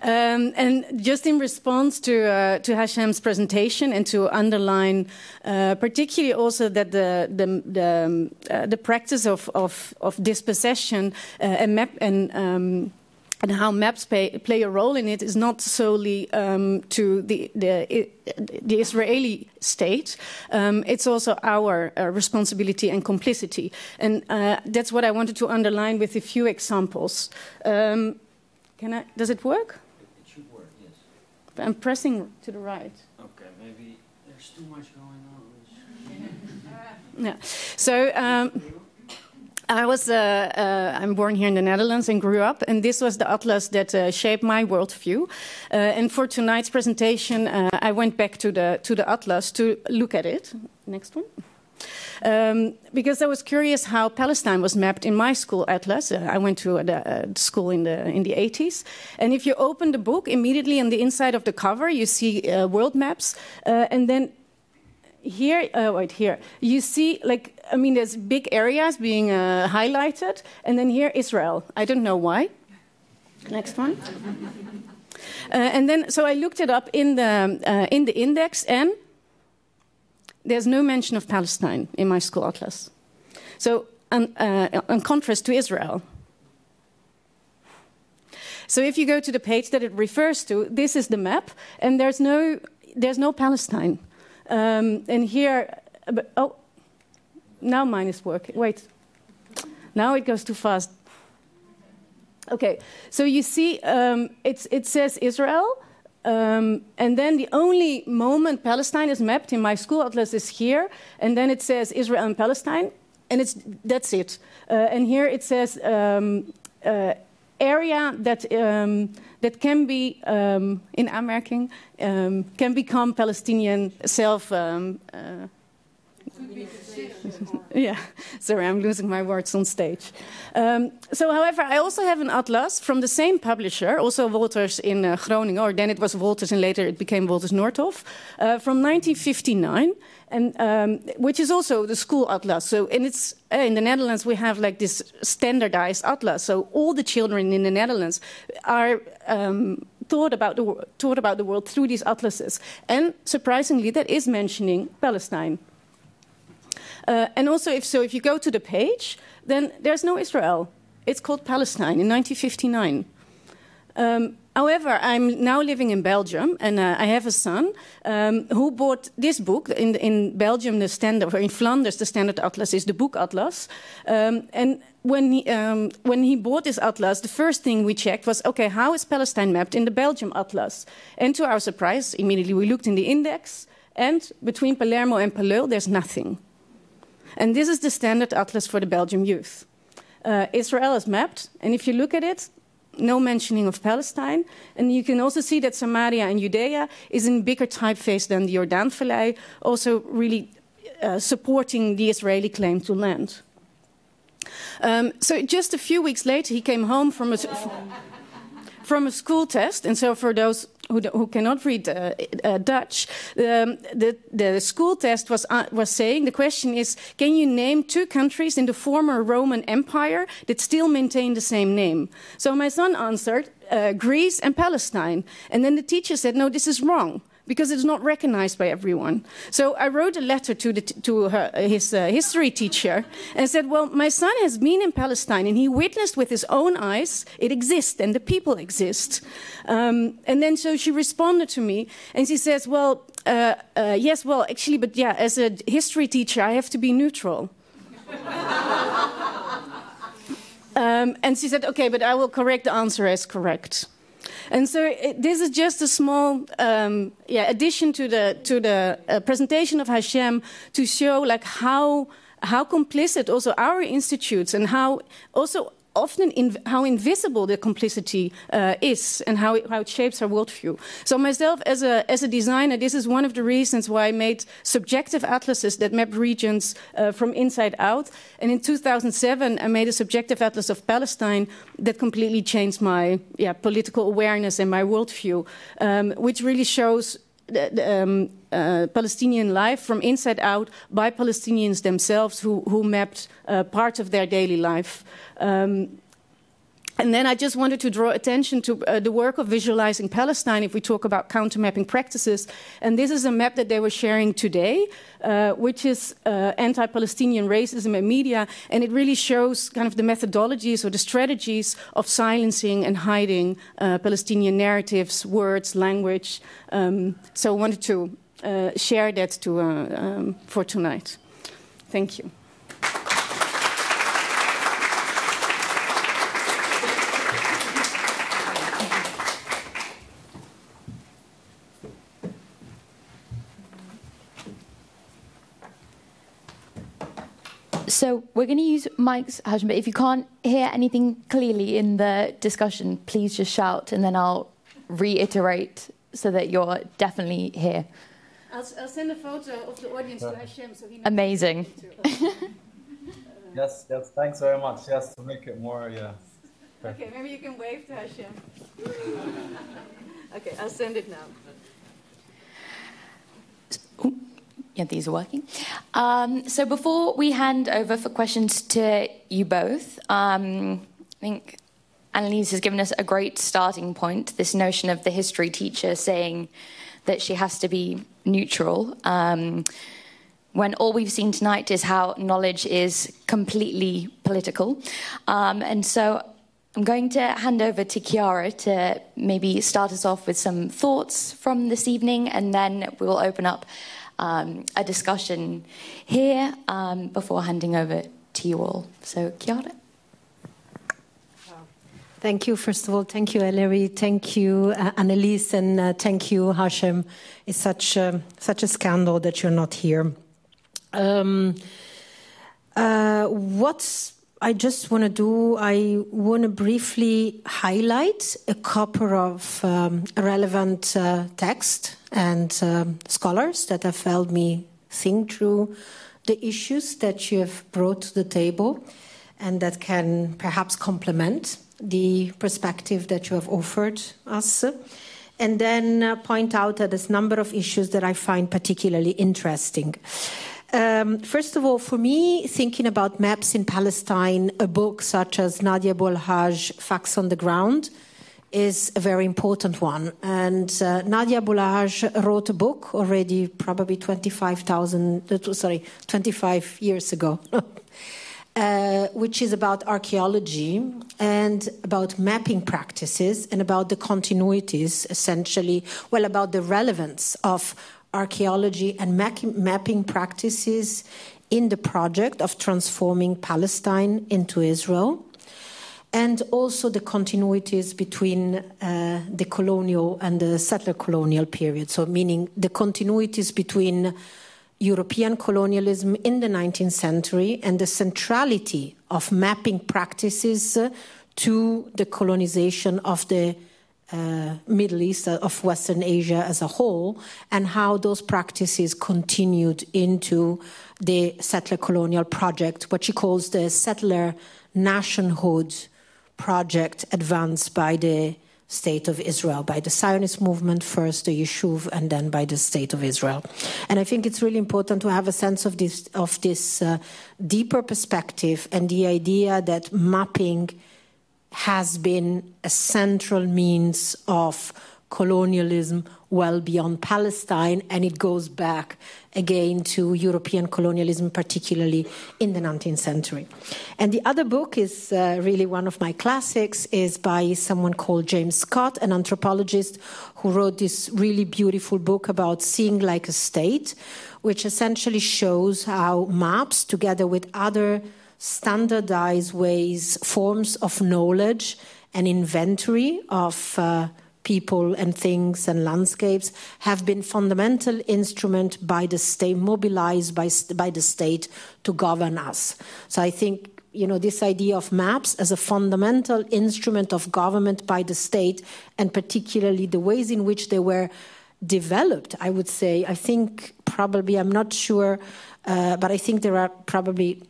Speaker 3: And just in response to Hashem's presentation and to underline, particularly also that the practice of dispossession and how maps play a role in it is not solely to the Israeli state. It's also our responsibility and complicity, and that's what I wanted to underline with a few examples. Does it work?
Speaker 4: Should work, yes.
Speaker 3: I'm pressing to the right.
Speaker 4: Okay, maybe there's too much going on.
Speaker 3: Yeah. So I'm born here in the Netherlands and grew up, and this was the atlas that shaped my worldview. And for tonight's presentation, I went back to the atlas to look at it. Next one. Because I was curious how Palestine was mapped in my school atlas. I went to the school in the 80s. And if you open the book, immediately on the inside of the cover, you see world maps. And then here, here, you see, there's big areas being highlighted. And then here, Israel. I don't know why. Next one. And then, so I looked it up in the index, and there's no mention of Palestine in my school atlas. So, in contrast to Israel. So if you go to the page that it refers to, this is the map, and there's no Palestine. And here, now mine is working. Wait, now it goes too fast. Okay, so you see, it says Israel. And then the only moment Palestine is mapped in my school atlas is here, and then it says Israel and Palestine. and that's it. And here it says area that can be in aanmerking can become Palestinian self. Yeah, sorry, I'm losing my words on stage. So, however, I also have an atlas from the same publisher, also Wolters in Groningen, or then it was Wolters and later it became Wolters Noordhoff, from 1959, and which is also the school atlas. So, and it's in the Netherlands we have like this standardized atlas. So all the children in the Netherlands are taught about the world through these atlases, and surprisingly, that is mentioning Palestine. And also, if you go to the page, then there's no Israel. It's called Palestine in 1959. However, I'm now living in Belgium, and I have a son who bought this book. In Belgium, the standard, or in Flanders, the standard atlas is the book atlas. And when he bought this atlas, the first thing we checked was, okay, how is Palestine mapped in the Belgium atlas? And to our surprise, immediately we looked in the index, and between Palermo and Paleur, there's nothing. And this is the standard atlas for the Belgian youth. Israel is mapped, and if you look at it, no mentioning of Palestine. And you can also see that Samaria and Judea is in bigger typeface than the Jordan Valley, also really supporting the Israeli claim to land. So just a few weeks later, he came home from a school test, and so for those who cannot read Dutch, the school test was saying, the question is, can you name 2 countries in the former Roman Empire that still maintain the same name? So my son answered Greece and Palestine, and then the teacher said, no, this is wrong, because it's not recognized by everyone. So I wrote a letter to his history teacher and said, well, my son has been in Palestine and he witnessed with his own eyes it exists and the people exist. And then so she responded to me and she says, well, yes, well, actually, but yeah, as a history teacher, I have to be neutral. And she said, okay, but I will correct the answer as correct. And so this is just a small addition to the presentation of Hashem to show like how complicit also our institutes and how also often how invisible the complicity is and how it shapes our worldview. So myself as a designer, this is one of the reasons why I made subjective atlases that map regions from inside out. And in 2007, I made a subjective atlas of Palestine that completely changed my political awareness and my worldview, which really shows Palestinian life from inside out by Palestinians themselves who mapped part of their daily life. And then I just wanted to draw attention to the work of visualizing Palestine if we talk about counter-mapping practices. And this is a map that they were sharing today, which is anti-Palestinian racism in media. And it really shows kind of the methodologies or the strategies of silencing and hiding Palestinian narratives, words, language. So I wanted to share that for tonight. Thank you.
Speaker 1: So we're going to use mics, Hashem, but if you can't hear anything clearly in the discussion, please just shout and then I'll reiterate so that you're definitely here.
Speaker 3: I'll send a photo of the audience to Hashem so he knows.
Speaker 1: Amazing.
Speaker 2: Yes, thanks very much. Yes, to make it more,
Speaker 3: Okay, maybe you can wave to Hashem. Okay, I'll send it now.
Speaker 1: Yeah, these are working. So before we hand over for questions to you both, I think Annelies has given us a great starting point, this notion of the history teacher saying that she has to be neutral, when all we've seen tonight is how knowledge is completely political. And so I'm going to hand over to Chiara to maybe start us off with some thoughts from this evening, and then we will open up a discussion here before handing over to you all. So, Chiara.
Speaker 5: Thank you. First of all, thank you, Ellery. Thank you, Annelies, and thank you, Hashem. It's such a scandal that you're not here. What I just want to do, I want to briefly highlight a couple of relevant texts and scholars that have helped me think through the issues that you have brought to the table and that can perhaps complement the perspective that you have offered us. And then point out that there's a number of issues that I find particularly interesting. First of all, for me, thinking about maps in Palestine, a book such as Nadia Abou El-Haj, Facts on the Ground, is a very important one. And Nadia Abou El-Haj wrote a book already probably 25 years ago, which is about archaeology and about mapping practices and about the continuities, essentially, well, about the relevance of archaeology and mapping practices in the project of transforming Palestine into Israel, and also the continuities between the colonial and the settler colonial period. So meaning the continuities between European colonialism in the 19th century and the centrality of mapping practices to the colonization of the Middle East, of Western Asia as a whole, and how those practices continued into the settler colonial project, what she calls the settler nationhood project advanced by the State of Israel, by the Zionist movement first, the Yishuv, and then by the State of Israel. And I think it's really important to have a sense of this deeper perspective and the idea that mapping has been a central means of colonialism well beyond Palestine, and it goes back again to European colonialism, particularly in the 19th century. And the other book is really one of my classics, is by someone called James Scott, an anthropologist who wrote this really beautiful book about Seeing Like a State, which essentially shows how maps, together with other standardized ways, forms of knowledge and inventory of people and things and landscapes, have been fundamental instrument by the state, mobilized by the state to govern us. So I think, this idea of maps as a fundamental instrument of government by the state, and particularly the ways in which they were developed, I would say, I think probably, I'm not sure, but I think there are probably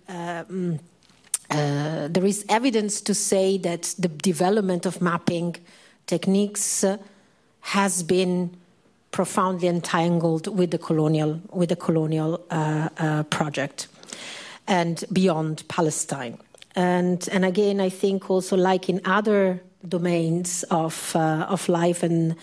Speaker 5: there is evidence to say that the development of mapping techniques has been profoundly entangled with the colonial project and beyond Palestine. And again, I think also, like in other domains of life and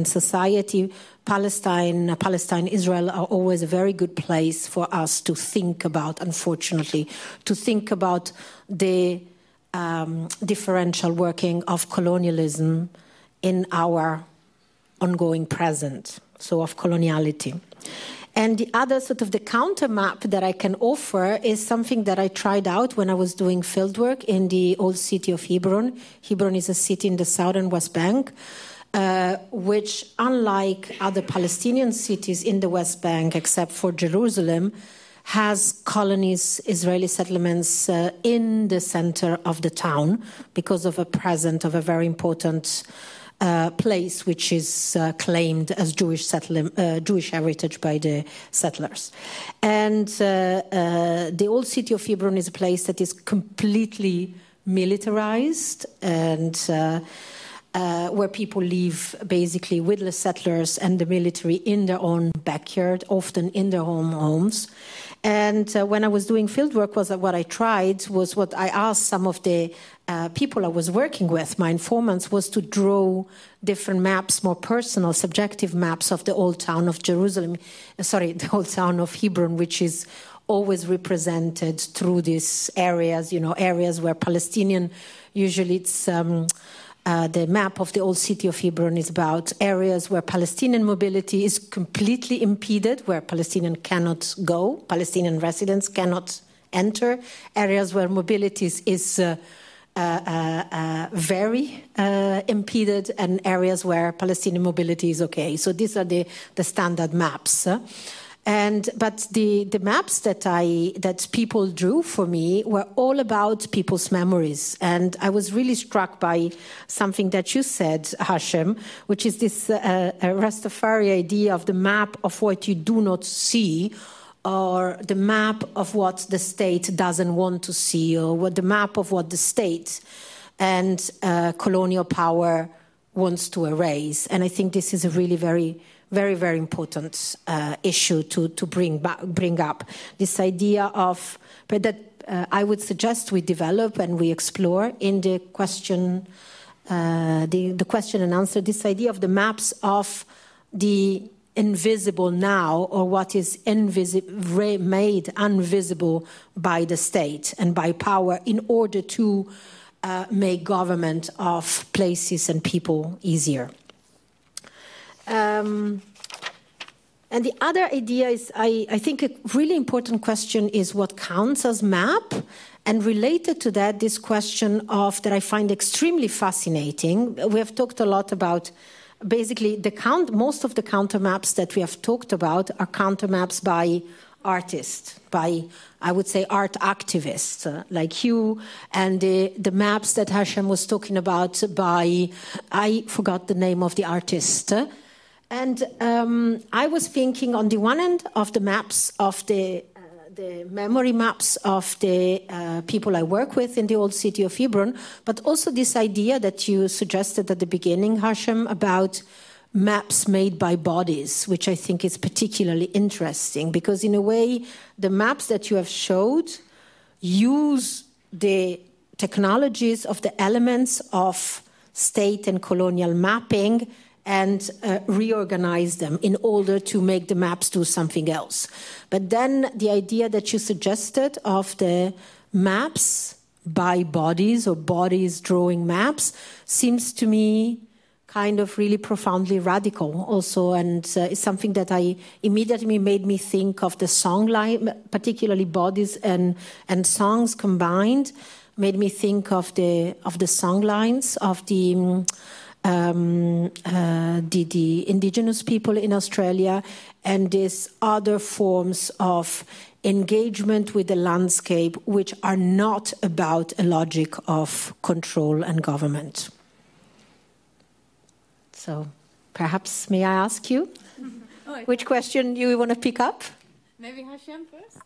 Speaker 5: society, Palestine, Israel are always a very good place for us to think about, unfortunately, to think about the differential working of colonialism in our ongoing present, so of coloniality. And the other sort of the counter map that I can offer is something that I tried out when I was doing fieldwork in the old city of Hebron. Hebron is a city in the southern West Bank, which, unlike other Palestinian cities in the West Bank, except for Jerusalem, has colonies, Israeli settlements in the center of the town because of a present of a very important place which is claimed as Jewish heritage by the settlers. And the old city of Hebron is a place that is completely militarized and where people live basically with the settlers and the military in their own backyard, often in their own homes. And when I was doing fieldwork, what I tried was what I asked some of the people I was working with, my informants, was to draw different maps, more personal, subjective maps of the old town of Jerusalem, the old town of Hebron, which is always represented through these areas, areas where Palestinian, usually it's the map of the old city of Hebron is about areas where Palestinian mobility is completely impeded, where Palestinians cannot go, Palestinian residents cannot enter, areas where mobility is very impeded, and areas where Palestinian mobility is okay. So these are the standard maps. But the maps that people drew for me were all about people's memories. And I was really struck by something that you said, Hashem, which is this Rastafari idea of the map of what you do not see, or the map of what the state doesn't want to see, or what the map of what the state and colonial power wants to erase. And I think this is a really very, very important issue to bring up. This idea of, but that I would suggest we develop and we explore in the question, the question and answer, this idea of the maps of the invisible now, or what is made invisible by the state and by power in order to make government of places and people easier. And the other idea is, I think a really important question is what counts as map, and related to that, this question of that I find extremely fascinating. We have talked a lot about basically most of the counter maps that we have talked about are counter maps by artists, by, I would say, art activists like you, and the maps that Hashem was talking about by, I forgot the name of the artist. And I was thinking on the one end of the maps of the memory maps of the people I work with in the old city of Hebron, but also this idea that you suggested at the beginning, Hashem, about maps made by bodies, which I think is particularly interesting, because in a way, the maps that you have showed use the technologies of the elements of state and colonial mapping and reorganize them in order to make the maps do something else. But then the idea that you suggested of the maps by bodies, or bodies drawing maps, seems to me kind of really profoundly radical also, and it's something that I immediately made me think of the song line, particularly bodies and songs combined, made me think of the song lines of the indigenous people in Australia, and these other forms of engagement with the landscape which are not about a logic of control and government. So perhaps may I ask you which question you want to pick up?
Speaker 3: Maybe Hashem first?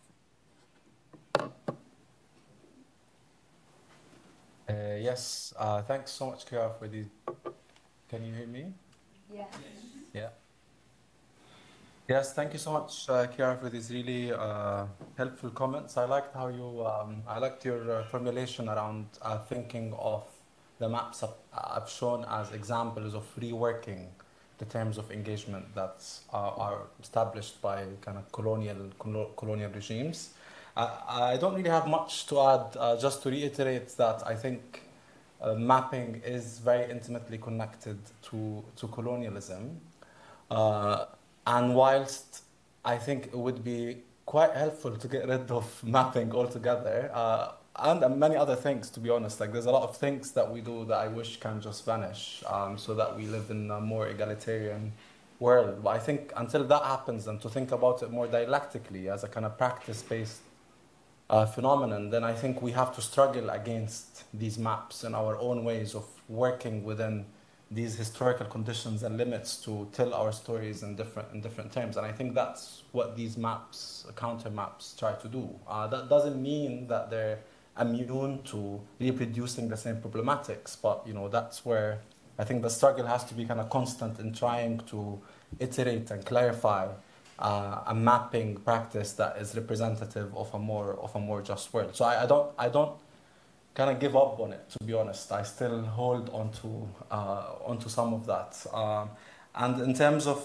Speaker 2: Yes, thanks so much, Kiara, for the... Can you hear me?
Speaker 1: Yeah.
Speaker 2: Yeah. Yes, thank you so much, Kiara, for these really helpful comments. I liked how you, I liked your formulation around thinking of the maps I've shown as examples of reworking the terms of engagement that are established by kind of colonial regimes. I don't really have much to add, just to reiterate that I think mapping is very intimately connected to colonialism. And whilst I think it would be quite helpful to get rid of mapping altogether, and many other things, to be honest, like there's a lot of things that we do that I wish can just vanish, so that we live in a more egalitarian world. But I think until that happens, and to think about it more dialectically as a kind of practice-based phenomenon, then I think we have to struggle against these maps in our own ways of working within these historical conditions and limits to tell our stories in different terms. And I think that's what these maps, counter maps, try to do. That doesn't mean that they're immune to reproducing the same problematics, but that's where I think the struggle has to be kind of constant in trying to iterate and clarify a mapping practice that is representative of a more just world. So I don't kind of give up on it, to be honest. I still hold onto some of that. And in terms of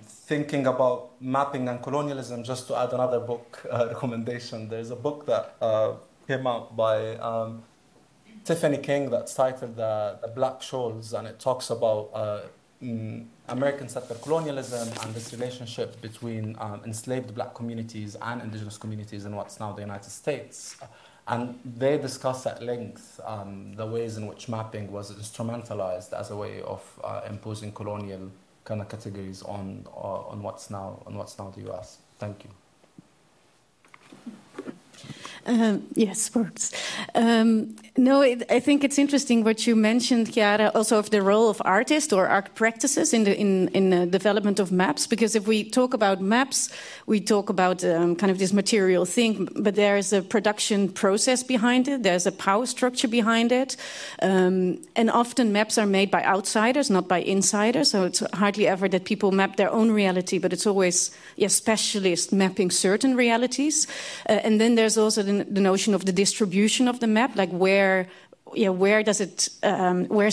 Speaker 2: thinking about mapping and colonialism, just to add another book recommendation, there's a book that came out by Tiffany King that's titled The Black Shoals, and it talks about American settler colonialism and this relationship between enslaved black communities and indigenous communities in what's now the United States. And they discuss at length the ways in which mapping was instrumentalized as a way of imposing colonial kind of categories on what's now the U.S. Thank you.
Speaker 3: Yes, works. No, I think it's interesting what you mentioned, Chiara, also of the role of artists or art practices in the development of maps. Because if we talk about maps, we talk about kind of this material thing, but there is a production process behind it. There's a power structure behind it, and often maps are made by outsiders, not by insiders. So it's hardly ever that people map their own reality, but it's always specialists mapping certain realities. And then there's also the notion of the distribution of the map, like where is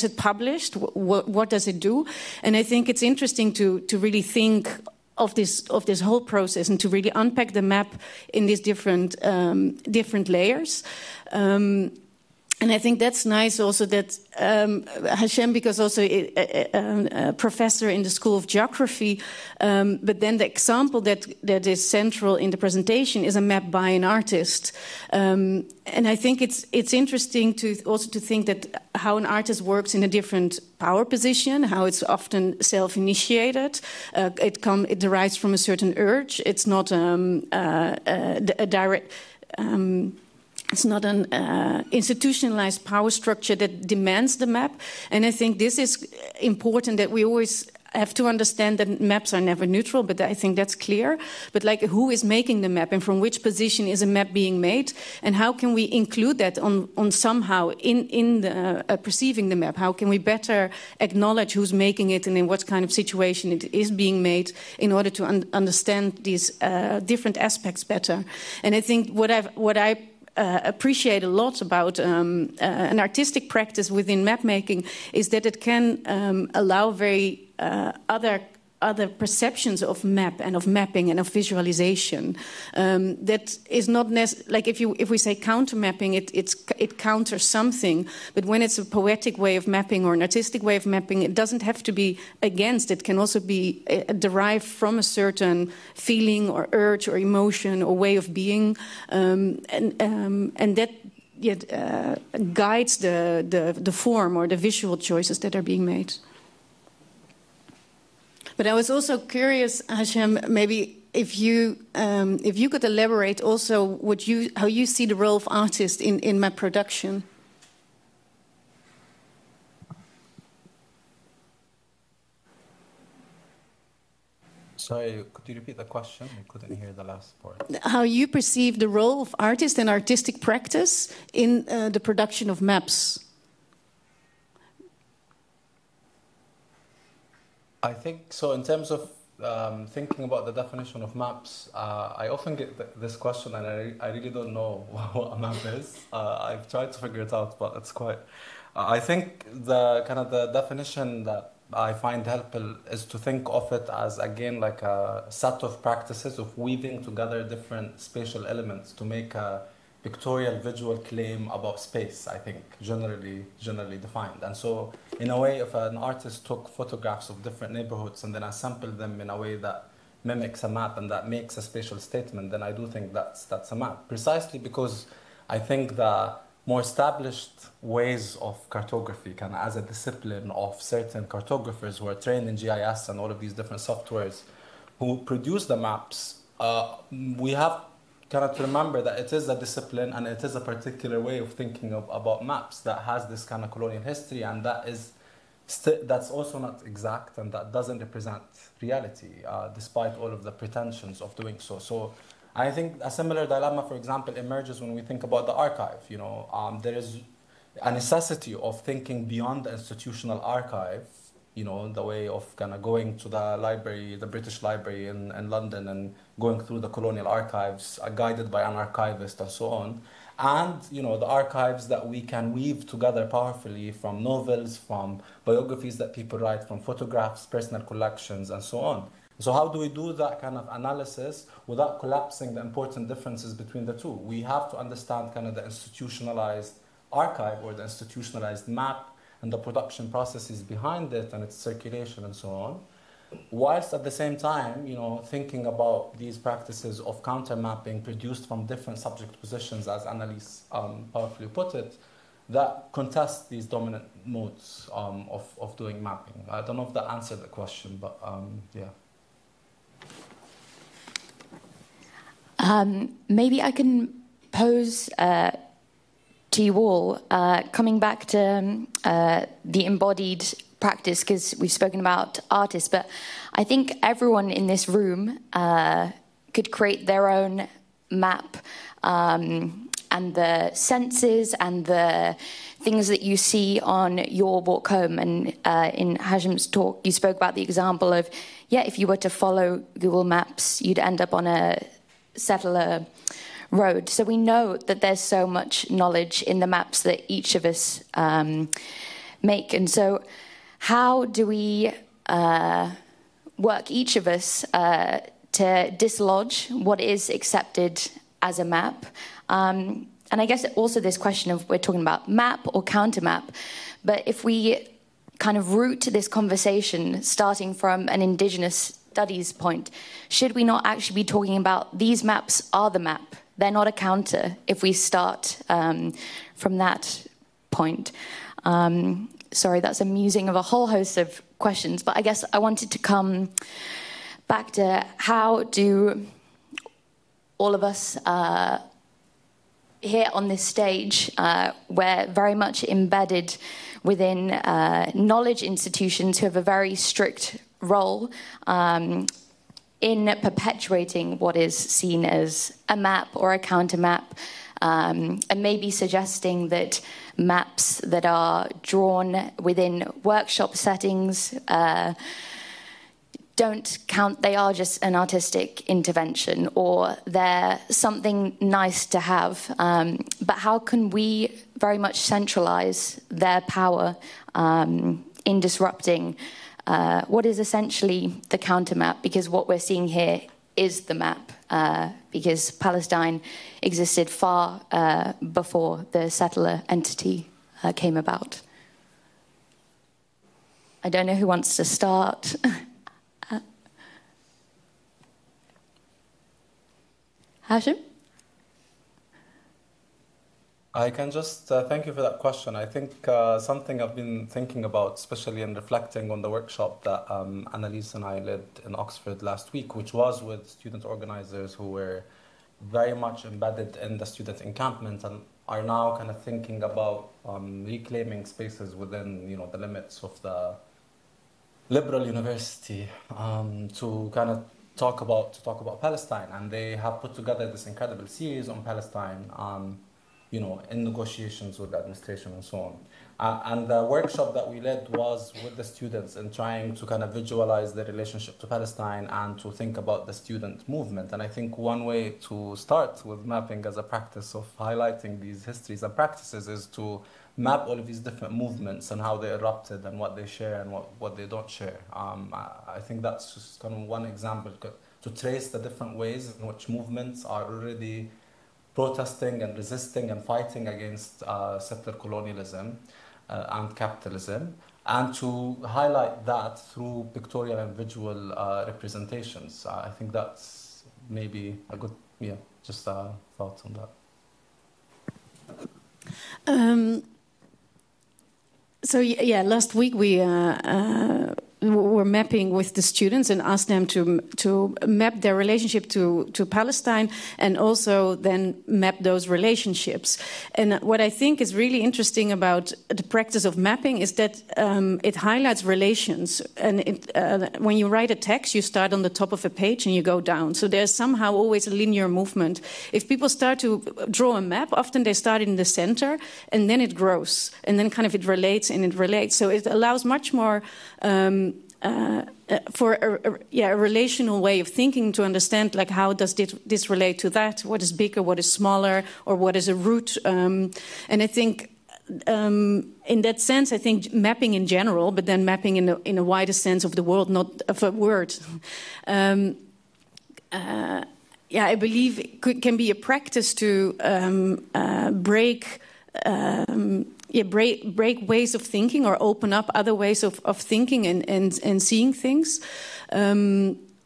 Speaker 3: it published? What does it do? And I think it's interesting to really think of this whole process and to really unpack the map in these different layers. And I think that's nice also that Hachem, because also a professor in the School of Geography, but then the example that is central in the presentation is a map by an artist. And I think it's interesting to think that how an artist works in a different power position, how it's often self-initiated. It derives from a certain urge. It's not a direct... It's not an institutionalized power structure that demands the map. And I think this is important, that we always have to understand that maps are never neutral, but I think that's clear. But like, who is making the map, and from which position is a map being made? And how can we include that on somehow in the perceiving the map? How can we better acknowledge who's making it and in what kind of situation it is being made in order to understand these different aspects better? And I think what I appreciate a lot about an artistic practice within map making is that it can allow very other perceptions of map and of mapping and of visualization. That is not like if we say counter mapping, it counters something. But when it's a poetic way of mapping or an artistic way of mapping, it doesn't have to be against. It can also be derived from a certain feeling or urge or emotion or way of being, and that guides the form or the visual choices that are being made. But I was also curious, Hachem, maybe if you could elaborate also how you see the role of artists in map production.
Speaker 2: Sorry, could you repeat the question? I couldn't hear the last part.
Speaker 3: How you perceive the role of artists and artistic practice in the production of maps.
Speaker 2: I think so. In terms of thinking about the definition of maps, I often get this question, and I really don't know what a map is. I've tried to figure it out, but it's quite. I think the definition that I find helpful is to think of it as, again, like a set of practices of weaving together different spatial elements to make a pictorial visual claim about space, I think, generally defined. And so, in a way, if an artist took photographs of different neighborhoods and then assembled them in a way that mimics a map and that makes a spatial statement, then I do think that's a map. Precisely because I think the more established ways of cartography, kind of as a discipline of certain cartographers who are trained in GIS and all of these different softwares who produce the maps, we have kind of to remember that it is a discipline and it is a particular way of thinking about maps that has this kind of colonial history, and that is that's also not exact and that doesn't represent reality, despite all of the pretensions of doing so. So I think a similar dilemma, for example, emerges when we think about the archive. There is a necessity of thinking beyond the institutional archive, the way of kind of going to the library, the British Library in London, and going through the colonial archives, guided by an archivist and so on. And, the archives that we can weave together powerfully from novels, from biographies that people write, from photographs, personal collections, and so on. So how do we do that kind of analysis without collapsing the important differences between the two? We have to understand kind of the institutionalized archive or the institutionalized map and the production processes behind it and its circulation and so on, whilst at the same time, thinking about these practices of counter mapping produced from different subject positions, as Annelies powerfully put it, that contest these dominant modes of doing mapping. I don't know if that answered the question, but yeah.
Speaker 1: Maybe I can pose to you all, coming back to the embodied practice, because we've spoken about artists, but I think everyone in this room could create their own map, and the senses and the things that you see on your walk home. And in Hashem's talk, you spoke about the example of, if you were to follow Google Maps, you'd end up on a settler road. So we know that there's so much knowledge in the maps that each of us make. And so how do we work, each of us, to dislodge what is accepted as a map? And I guess also this question of, we're talking about map or counter map, but if we kind of root this conversation starting from an indigenous studies point, should we not actually be talking about these maps are the map? They're not a counter if we start from that point. Sorry, that's a musing of a whole host of questions, but I guess I wanted to come back to, how do all of us here on this stage, we're very much embedded within knowledge institutions who have a very strict role in perpetuating what is seen as a map or a counter map, and maybe suggesting that maps that are drawn within workshop settings don't count, they are just an artistic intervention, or they're something nice to have. But how can we very much centralize their power in disrupting what is essentially the counter map? Because what we're seeing here is the map, because Palestine existed far before the settler entity came about. I don't know who wants to start. Hashim?
Speaker 2: I can just thank you for that question. I think something I've been thinking about, especially in reflecting on the workshop that Annalise and I led in Oxford last week, which was with student organizers who were very much embedded in the student encampment and are now kind of thinking about reclaiming spaces within, the limits of the liberal university to kind of talk about Palestine. And they have put together this incredible series on Palestine, in negotiations with the administration and so on. And the workshop that we led was with the students in trying to kind of visualize their relationship to Palestine and to think about the student movement. And I think one way to start with mapping as a practice of highlighting these histories and practices is to map all of these different movements and how they erupted and what they share and what they don't share. I think that's just kind of one example to trace the different ways in which movements are already protesting and resisting and fighting against settler colonialism and capitalism, and to highlight that through pictorial and visual representations. I think that's maybe a good, just thoughts on that.
Speaker 3: So last week we were mapping with the students and asked them to map their relationship to Palestine and also then map those relationships. And what I think is really interesting about the practice of mapping is that it highlights relations. And when you write a text, you start on the top of a page and you go down. So there's somehow always a linear movement. If people start to draw a map, often they start in the center and then it grows and then kind of it relates. So it allows much more for a relational way of thinking to understand, like, how does this relate to that? What is bigger? What is smaller? Or what is a root? And I think in that sense, I think mapping in general, but then mapping in a wider sense of the world, not of a word. I believe it can be a practice to break ways of thinking or open up other ways of thinking and seeing things.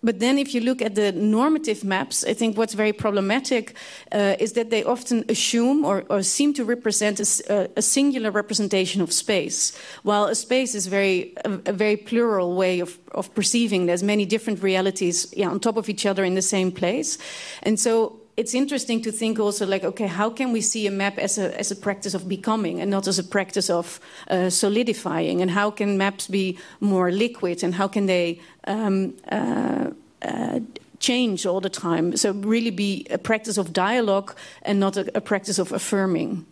Speaker 3: But then if you look at the normative maps, I think what's very problematic is that they often assume or seem to represent a singular representation of space, while a space is a very plural way of perceiving. There's many different realities on top of each other in the same place. And so it's interesting to think also like, okay, how can we see a map as a practice of becoming and not as a practice of solidifying? And how can maps be more liquid, and how can they change all the time? So really be a practice of dialogue and not a practice of affirming.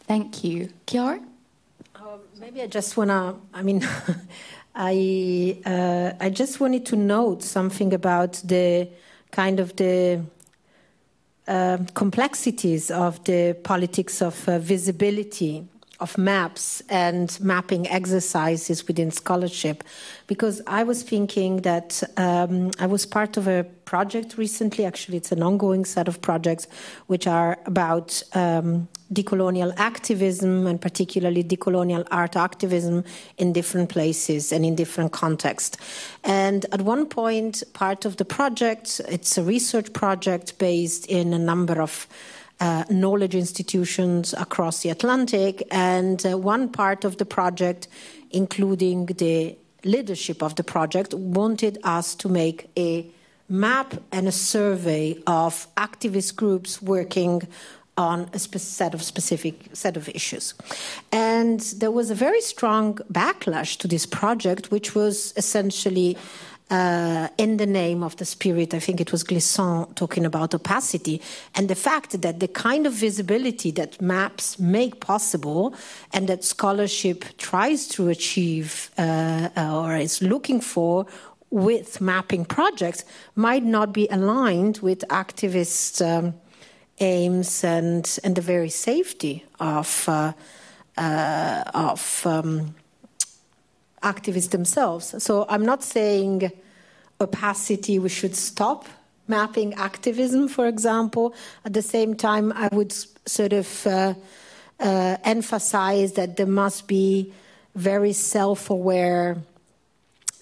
Speaker 1: Thank you. Chiara?
Speaker 5: Maybe I just want to, I just wanted to note something about the kind of the complexities of the politics of visibility of maps and mapping exercises within scholarship, because I was thinking that I was part of a project recently, actually it's an ongoing set of projects which are about decolonial activism and particularly decolonial art activism in different places and in different contexts. And at one point, part of the project, it's a research project based in a number of knowledge institutions across the Atlantic, and one part of the project, including the leadership of the project, wanted us to make a map and a survey of activist groups working on a specific set of issues. And there was a very strong backlash to this project, which was essentially in the name of the spirit. I think it was Glissant talking about opacity, and the fact that the kind of visibility that maps make possible and that scholarship tries to achieve or is looking for with mapping projects might not be aligned with activist aims and the very safety of activists themselves. So I'm not saying opacity, we should stop mapping activism, for example. At the same time, I would sort of emphasize that there must be very self-aware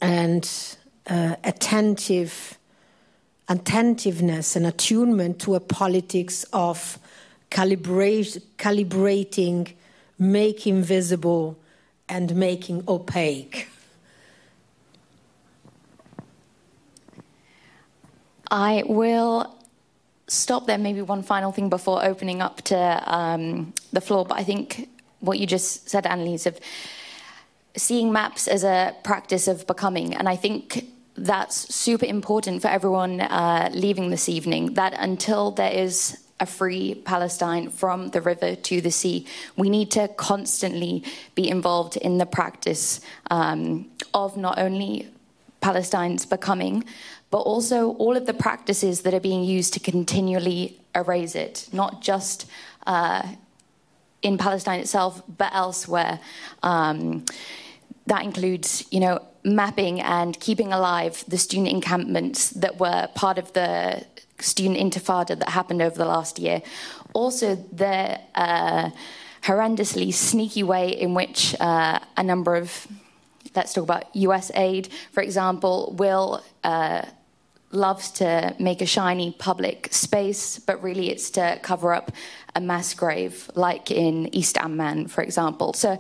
Speaker 5: and attentiveness and attunement to a politics of calibrating, making visible, and making opaque.
Speaker 1: I will stop there. Maybe one final thing before opening up to the floor. But I think what you just said, Annelies, of seeing maps as a practice of becoming, and I think that's super important for everyone leaving this evening, that until there is a free Palestine from the river to the sea, we need to constantly be involved in the practice of not only Palestine's becoming, but also all of the practices that are being used to continually erase it, not just in Palestine itself, but elsewhere. That includes, mapping and keeping alive the student encampments that were part of the student intifada that happened over the last year. Also, the horrendously sneaky way in which a number of, let's talk about US aid, for example, loves to make a shiny public space, but really it's to cover up a mass grave, like in East Amman, for example. So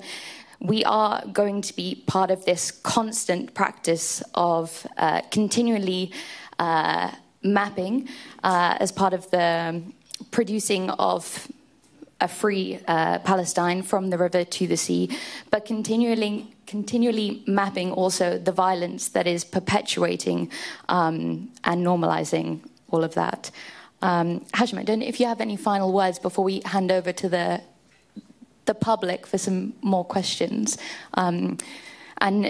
Speaker 1: we are going to be part of this constant practice of continually mapping as part of the producing of a free Palestine from the river to the sea, but continually mapping also the violence that is perpetuating and normalizing all of that. Hashim, I don't know if you have any final words before we hand over to the public for some more questions. And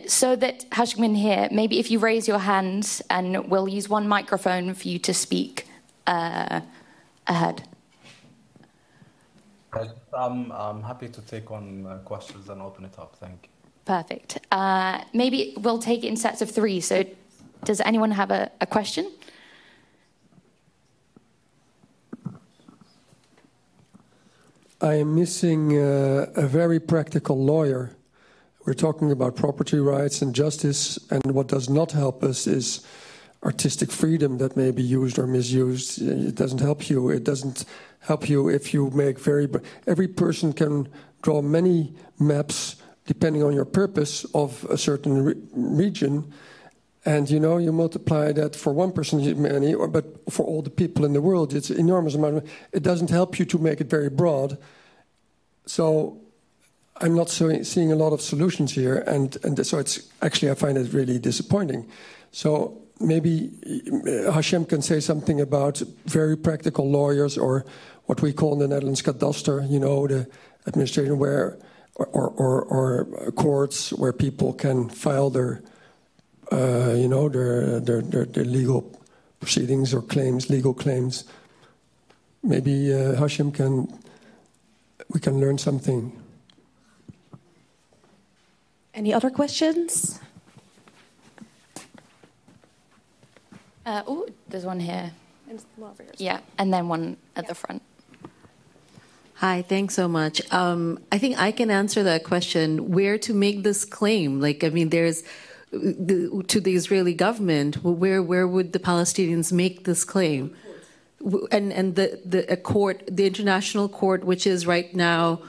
Speaker 1: so that Hashim can hear, maybe if you raise your hands, and we'll use one microphone for you to speak ahead.
Speaker 2: I'm happy to take on questions and open it up. Thank you.
Speaker 1: Perfect. Maybe we'll take it in sets of 3. So does anyone have a question?
Speaker 6: I am missing a very practical lawyer We're talking about property rights and justice, and what does not help us is artistic freedom that may be used or misused. It doesn't help you. It doesn't help you if you make every person can draw many maps depending on your purpose of a certain region, and you multiply that for one person, many, but for all the people in the world, it's an enormous amount. It doesn't help you to make it very broad. So I'm not seeing a lot of solutions here, and so it's actually, I find it really disappointing. So maybe Hashem can say something about very practical lawyers, or what we call in the Netherlands kadaster, the administration where, or courts where people can file their legal proceedings or claims, legal claims. Maybe Hashem we can learn something.
Speaker 7: Any other questions?
Speaker 1: There's one here.
Speaker 7: And one over here.
Speaker 1: Yeah, and then one at the front.
Speaker 8: Hi, thanks so much. I think I can answer that question, where to make this claim. There's to the Israeli government, where would the Palestinians make this claim? And the court, the international court, which is right now,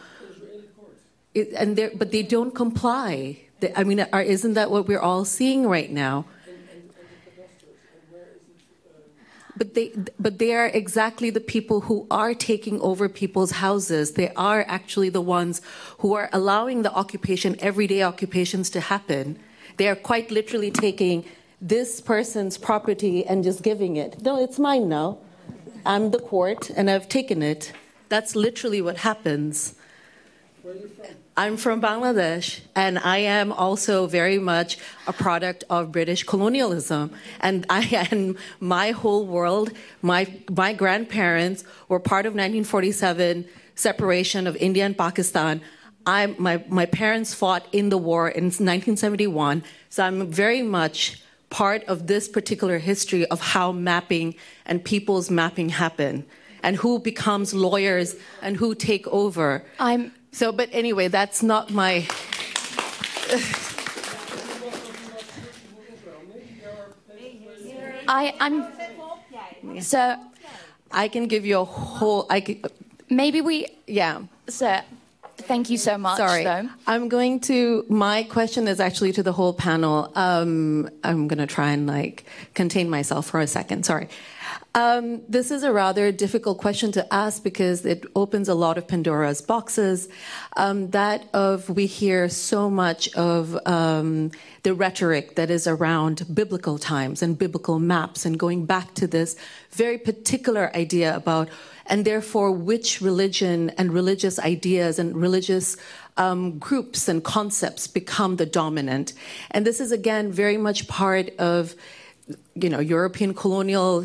Speaker 8: but they don't comply. Isn't that what we're all seeing right now? But they are exactly the people who are taking over people's houses. They are actually the ones who are allowing the occupation, everyday occupations, to happen. They are quite literally taking this person's property and just giving it. No, it's mine now. I'm the court and I've taken it. That's literally what happens.
Speaker 6: Where are you from?
Speaker 8: I'm from Bangladesh, and I am also very much a product of British colonialism. And my whole world, my grandparents were part of 1947 separation of India and Pakistan. My parents fought in the war in 1971, so I'm very much part of this particular history of how mapping and people's mapping happen, and who becomes lawyers and who take over. But anyway, that's not my...
Speaker 1: So
Speaker 8: I can give you a whole...
Speaker 1: So thank you so much.
Speaker 8: Sorry.
Speaker 1: Though.
Speaker 8: My question is actually to the whole panel. I'm going to try and contain myself for a second. Sorry. This is a rather difficult question to ask because it opens a lot of Pandora's boxes. We hear so much of the rhetoric that is around biblical times and biblical maps, and going back to this very particular idea about, and therefore which religion and religious ideas and religious groups and concepts become the dominant. And this is, again, very much part of European colonial,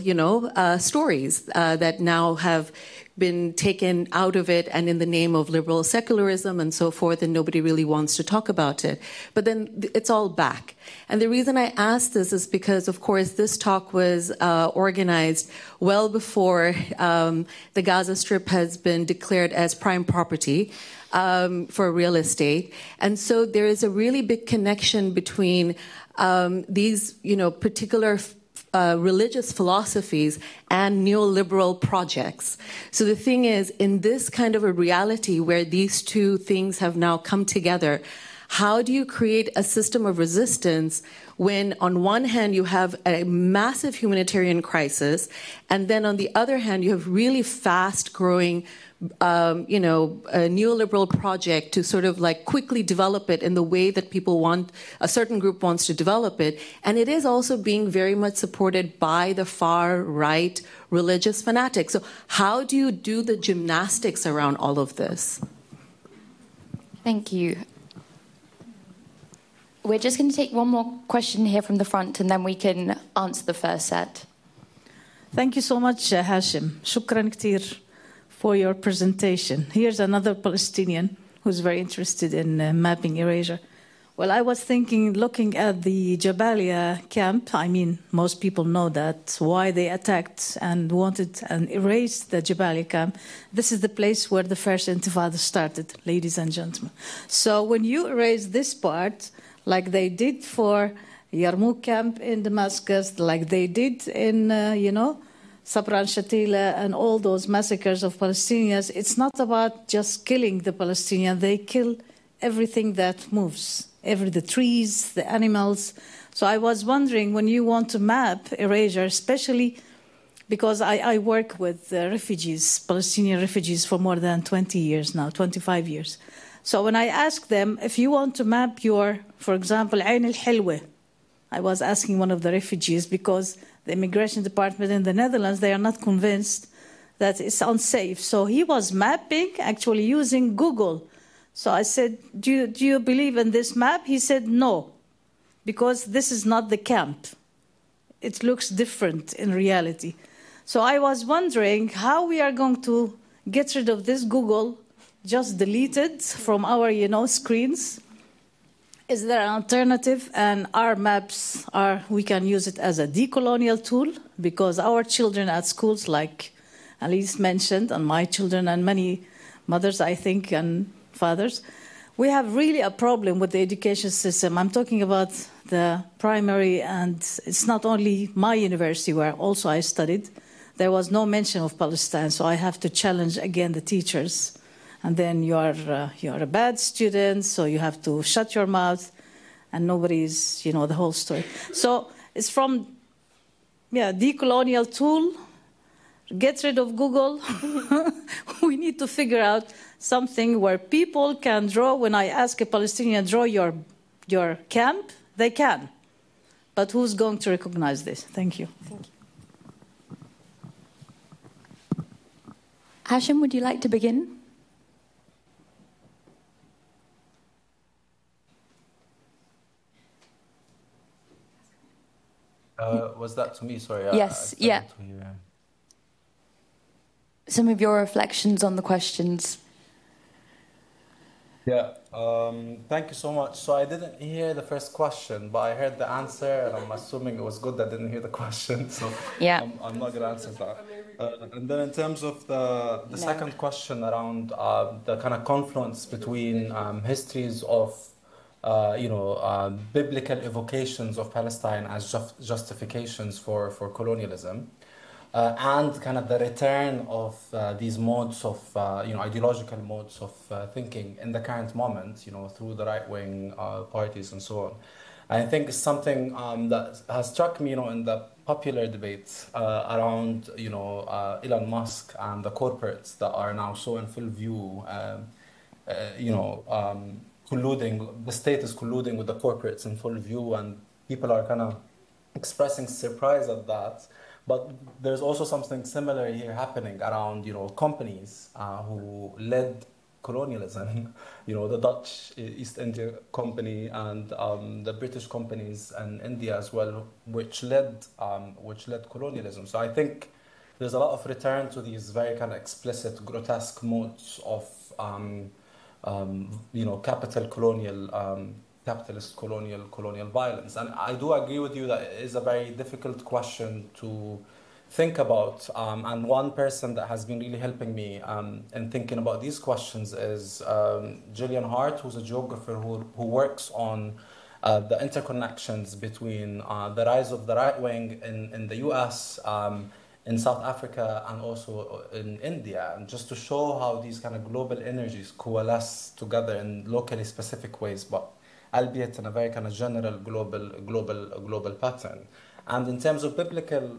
Speaker 8: stories that now have been taken out of it and in the name of liberal secularism and so forth, and nobody really wants to talk about it. But then it's all back. And the reason I asked this is because, of course, this talk was organized well before the Gaza Strip has been declared as prime property for real estate. And so there is a really big connection between these, particular religious philosophies and neoliberal projects. So the thing is, in this kind of a reality where these two things have now come together, how do you create a system of resistance when on one hand you have a massive humanitarian crisis, and then on the other hand you have really fast growing a neoliberal project to sort of quickly develop it in the way that people want, a certain group wants to develop it. And it is also being very much supported by the far right religious fanatics. So how do you do the gymnastics around all of this?
Speaker 1: Thank you. We're just going to take one more question here from the front, and then we can answer the first set.
Speaker 9: Thank you so much, Hashim. Shukran ktir for your presentation. Here's another Palestinian who's very interested in mapping erasure. Well, I was thinking, looking at the Jabalia camp, I mean, most people know that, why they attacked and wanted and erased the Jabalia camp. This is the place where the first Intifada started, ladies and gentlemen. So when you erase this part, like they did for Yarmouk camp in Damascus, like they did in, Sabra and Shatila and all those massacres of Palestinians, it's not about just killing the Palestinians. They kill everything that moves, the trees, the animals. So I was wondering, when you want to map erasure, especially because I work with refugees, Palestinian refugees, for more than 20 years now, 25 years. So when I ask them, if you want to map your, for example, Ain al-Hilwa, I was asking one of the refugees, because the immigration department in the Netherlands, they are not convinced that it's unsafe. So he was mapping, actually using Google. So I said, do you believe in this map? He said, no, because this is not the camp. It looks different in reality. So I was wondering how we are going to get rid of this Google, just delete it from our, screens. Is there an alternative? And our maps we can use it as a decolonial tool, because our children at schools, like Alice mentioned, and my children and many mothers, I think, and fathers, we have really a problem with the education system. I'm talking about the primary, and it's not only my university where also I studied. There was no mention of Palestine, so I have to challenge again the teachers. And then you're a bad student, so you have to shut your mouth, and nobody's, the whole story. So it's from, decolonial tool, get rid of Google. We need to figure out something where people can draw. When I ask a Palestinian, draw your camp, they can. But who's going to recognize this? Thank you.
Speaker 1: Thank you. Hashim, would you like to begin?
Speaker 2: Was that to me? Sorry.
Speaker 1: Yes, yeah. Some of your reflections on the questions.
Speaker 2: Yeah, thank you so much. So I didn't hear the first question, but I heard the answer, and I'm assuming it was good that I didn't hear the question, so
Speaker 1: yeah.
Speaker 2: I'm not going to answer that. And then in terms of the second question around the kind of confluence between histories of biblical evocations of Palestine as justifications for colonialism, and kind of the return of these modes of, ideological modes of thinking in the current moment, through the right-wing parties and so on. I think it's something that has struck me, in the popular debate around, Elon Musk and the corporates that are now so in full view, colluding, the state is colluding with the corporates in full view, and people are kind of expressing surprise at that. But there's also something similar here happening around, companies who led colonialism, the Dutch East India Company and the British companies in India as well, which led colonialism. So I think there's a lot of return to these very kind of explicit, grotesque modes of capitalist colonial violence. And I do agree with you that it is a very difficult question to think about. And one person that has been really helping me in thinking about these questions is Gillian Hart, who's a geographer who works on the interconnections between the rise of the right wing in the US, in South Africa, and also in India, and just to show how these kind of global energies coalesce together in locally specific ways, but albeit in a very kind of general global pattern. And in terms of biblical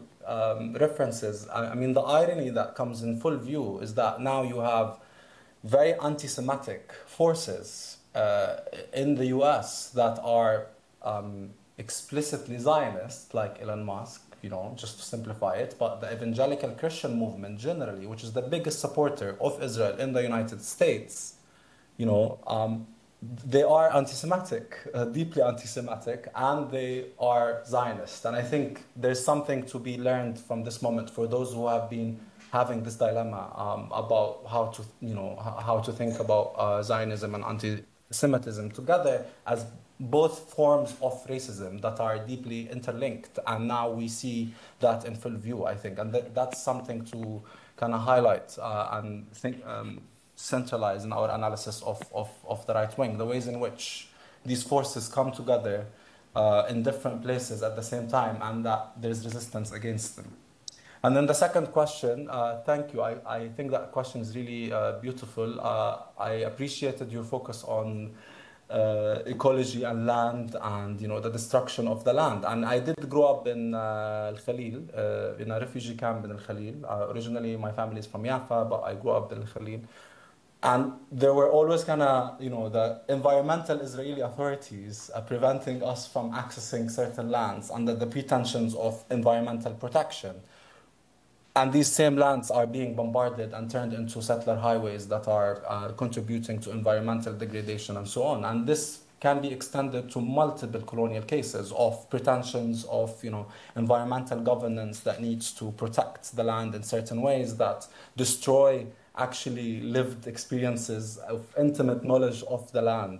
Speaker 2: references, I mean, the irony that comes in full view is that now you have very anti-Semitic forces in the US that are explicitly Zionist, like Elon Musk, just to simplify it, but the evangelical Christian movement generally, which is the biggest supporter of Israel in the United States, they are anti-Semitic, deeply anti-Semitic, and they are Zionist. And I think there's something to be learned from this moment for those who have been having this dilemma about how to think about Zionism and anti-Semitism together as both forms of racism that are deeply interlinked, and now we see that in full view, I think, and that's something to kind of highlight and think, centralize in our analysis of the right wing, the ways in which these forces come together in different places at the same time, and that there's resistance against them. And then the second question, thank you. I think that question is really beautiful. I appreciated your focus on ecology and land, and the destruction of the land. And I did grow up in Al Khalil, in a refugee camp in Al Khalil. Originally, my family is from Jaffa, but I grew up in Al Khalil. And there were always kind of, the environmental Israeli authorities preventing us from accessing certain lands under the pretensions of environmental protection. And these same lands are being bombarded and turned into settler highways that are contributing to environmental degradation and so on. And this can be extended to multiple colonial cases of pretensions of, environmental governance that needs to protect the land in certain ways that destroy actually lived experiences of intimate knowledge of the land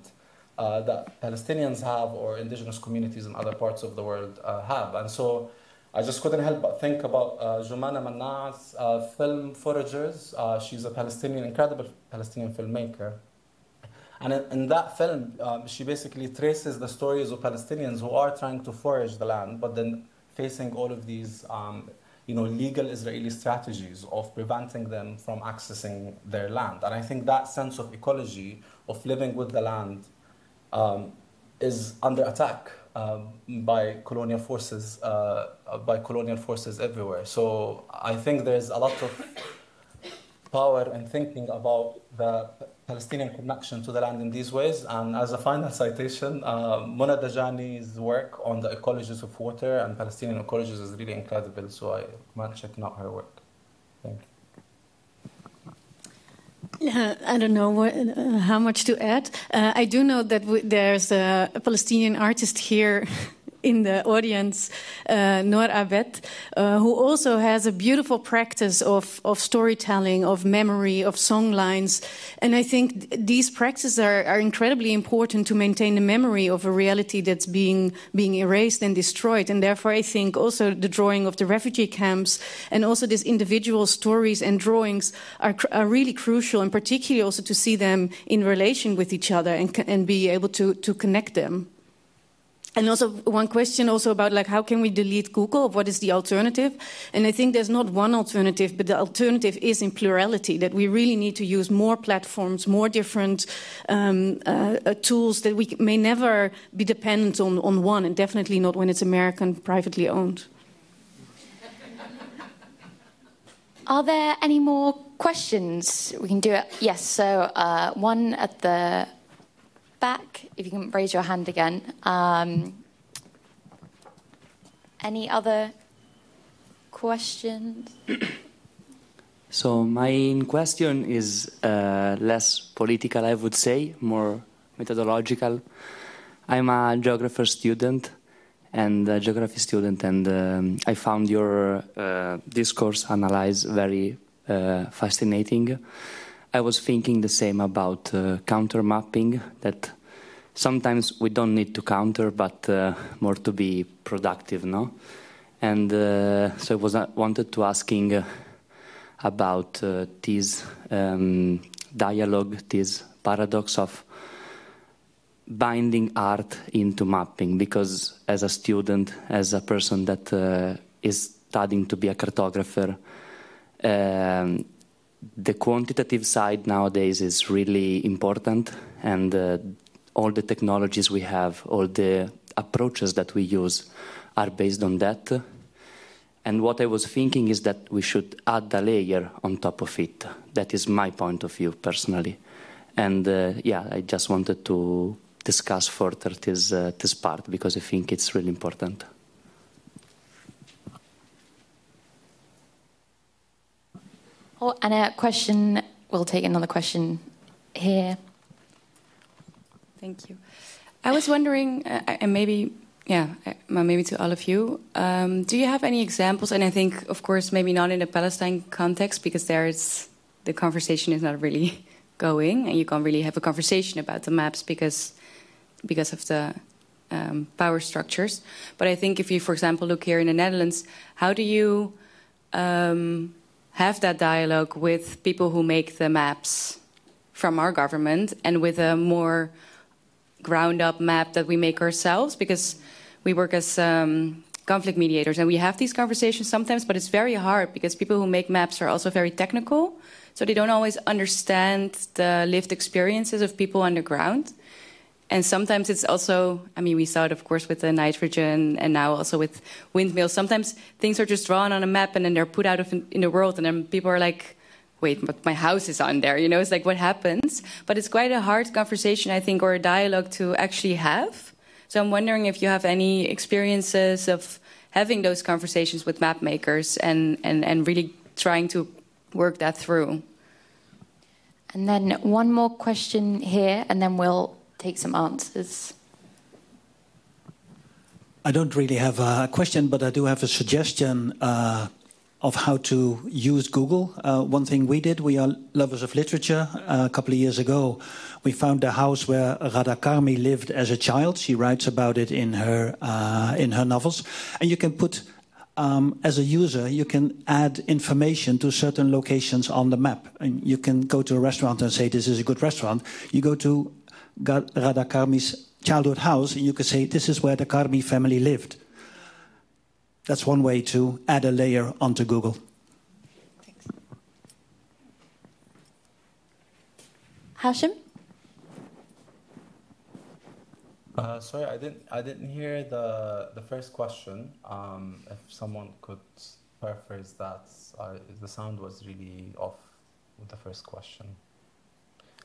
Speaker 2: that Palestinians have or indigenous communities in other parts of the world have. And so I just couldn't help but think about Jumana Mannaa's film Foragers. She's a incredible Palestinian filmmaker. And in that film, she basically traces the stories of Palestinians who are trying to forage the land, but then facing all of these legal Israeli strategies of preventing them from accessing their land. And I think that sense of ecology, of living with the land, is under attack by colonial forces everywhere. So I think there's a lot of power in thinking about the Palestinian connection to the land in these ways. And as a final citation, Mona Dajani's work on the ecologies of water and Palestinian ecologies is really incredible. So I recommend checking out her work. Thank you.
Speaker 3: I don't know how much to add. I do know that there's a Palestinian artist here in the audience, Noor Abed, who also has a beautiful practice of storytelling, of memory, of song lines. And I think these practices are incredibly important to maintain the memory of a reality that's being erased and destroyed. And therefore, I think also the drawing of the refugee camps and also these individual stories and drawings are really crucial, and particularly also to see them in relation with each other and be able to connect them. And also one question also about how can we delete Google? What is the alternative? And I think there's not one alternative, but the alternative is in plurality, that we really need to use more platforms, more different tools, that we may never be dependent on one, and definitely not when it's American, privately owned.
Speaker 1: Are there any more questions? We can do it. Yes, so one at the back, if you can raise your hand again. Any other questions?
Speaker 10: So my question is less political, I would say, more methodological. I'm a geography student, and I found your discourse analyze very fascinating. I was thinking the same about counter mapping, that sometimes we don't need to counter, but more to be productive, no? And so I wanted to asking about this dialogue, this paradox of binding art into mapping, because as a student, as a person that is studying to be a cartographer, the quantitative side nowadays is really important, and all the technologies we have, all the approaches that we use are based on that. And what I was thinking is that we should add a layer on top of it. That is my point of view, personally. And I just wanted to discuss further this part, because I think it's really important.
Speaker 1: Oh, and a question, we'll take another question here.
Speaker 11: Thank you. I was wondering, and maybe to all of you, do you have any examples? And I think, of course, maybe not in the Palestine context, because the conversation is not really going, and you can't really have a conversation about the maps because of the power structures. But I think if you, for example, look here in the Netherlands, how do you have that dialogue with people who make the maps from our government and with a more ground-up map that we make ourselves? Because we work as conflict mediators, and we have these conversations sometimes, but it's very hard because people who make maps are also very technical, so they don't always understand the lived experiences of people underground. And sometimes it's also, I mean, we saw it, of course, with the nitrogen and now also with windmills. Sometimes things are just drawn on a map and then they're put out in the world, and then people are like, wait, but my house is on there, you know? It's like, what happens? But it's quite a hard conversation, I think, or a dialogue to actually have. So I'm wondering if you have any experiences of having those conversations with map makers and really trying to work that through.
Speaker 1: And then one more question here, and then we'll take some answers.
Speaker 12: I don't really have a question, but I do have a suggestion of how to use Google. One thing we did, we are lovers of literature. A couple of years ago, we found a house where Radha Karmi lived as a child. She writes about it in her novels. And you can put, as a user, you can add information to certain locations on the map. And you can go to a restaurant and say, this is a good restaurant. You go to Radha Karmi's childhood house, and you can say, this is where the Karmi family lived. That's one way to add a layer onto Google.
Speaker 1: Thanks. Hashim?
Speaker 2: Sorry, I didn't hear the first question. If someone could paraphrase that, the sound was really off with the first question.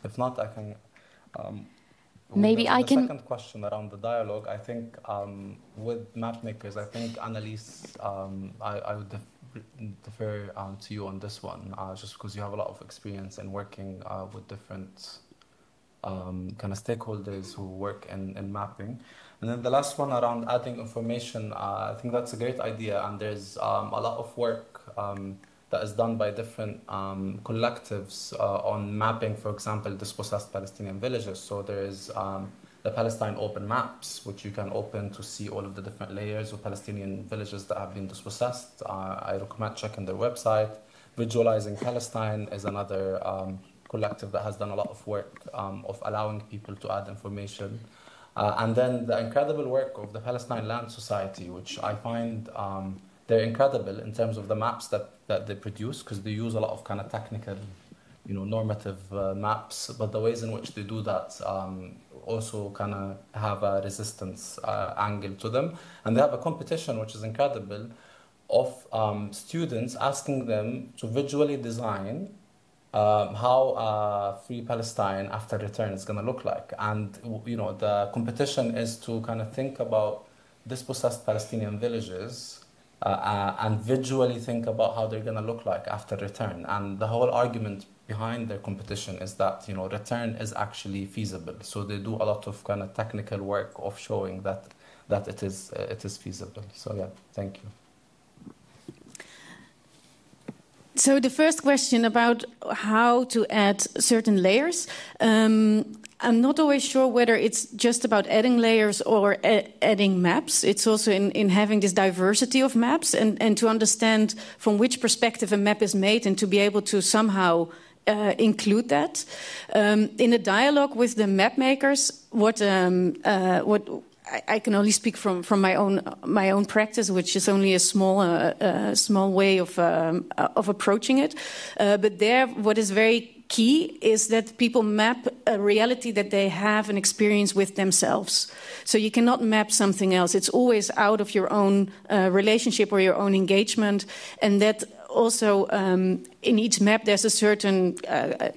Speaker 2: If not, I can.
Speaker 1: Maybe I can.
Speaker 2: The second question around the dialogue, I think with map makers, I think Annelies, I would defer to you on this one, just because you have a lot of experience in working with different kind of stakeholders who work in mapping. And then the last one around adding information, I think that's a great idea, and there's a lot of work that is done by different collectives on mapping, for example, dispossessed Palestinian villages. So there is the Palestine Open Maps, which you can open to see all of the different layers of Palestinian villages that have been dispossessed. I recommend checking their website. Visualizing Palestine is another collective that has done a lot of work of allowing people to add information. And then the incredible work of the Palestine Land Society, which I find they're incredible in terms of the maps that they produce, because they use a lot of kind of technical, normative maps, but the ways in which they do that also kind of have a resistance angle to them. And they have a competition, which is incredible, of students asking them to visually design how free Palestine after return is going to look like. And, the competition is to kind of think about dispossessed Palestinian villages and visually think about how they're going to look like after return. And the whole argument behind their competition is that, return is actually feasible. So they do a lot of kind of technical work of showing that it is feasible. So yeah, thank you.
Speaker 3: So the first question about how to add certain layers, I'm not always sure whether it's just about adding layers or adding maps. It's also in having this diversity of maps and to understand from which perspective a map is made and to be able to somehow include that. In a dialogue with the map makers, what I can only speak from my own practice, which is only a small way of approaching it. But there, what is very key is that people map a reality that they have an experience with themselves. So you cannot map something else. It's always out of your own relationship or your own engagement, and that. Also, in each map, there's a certain,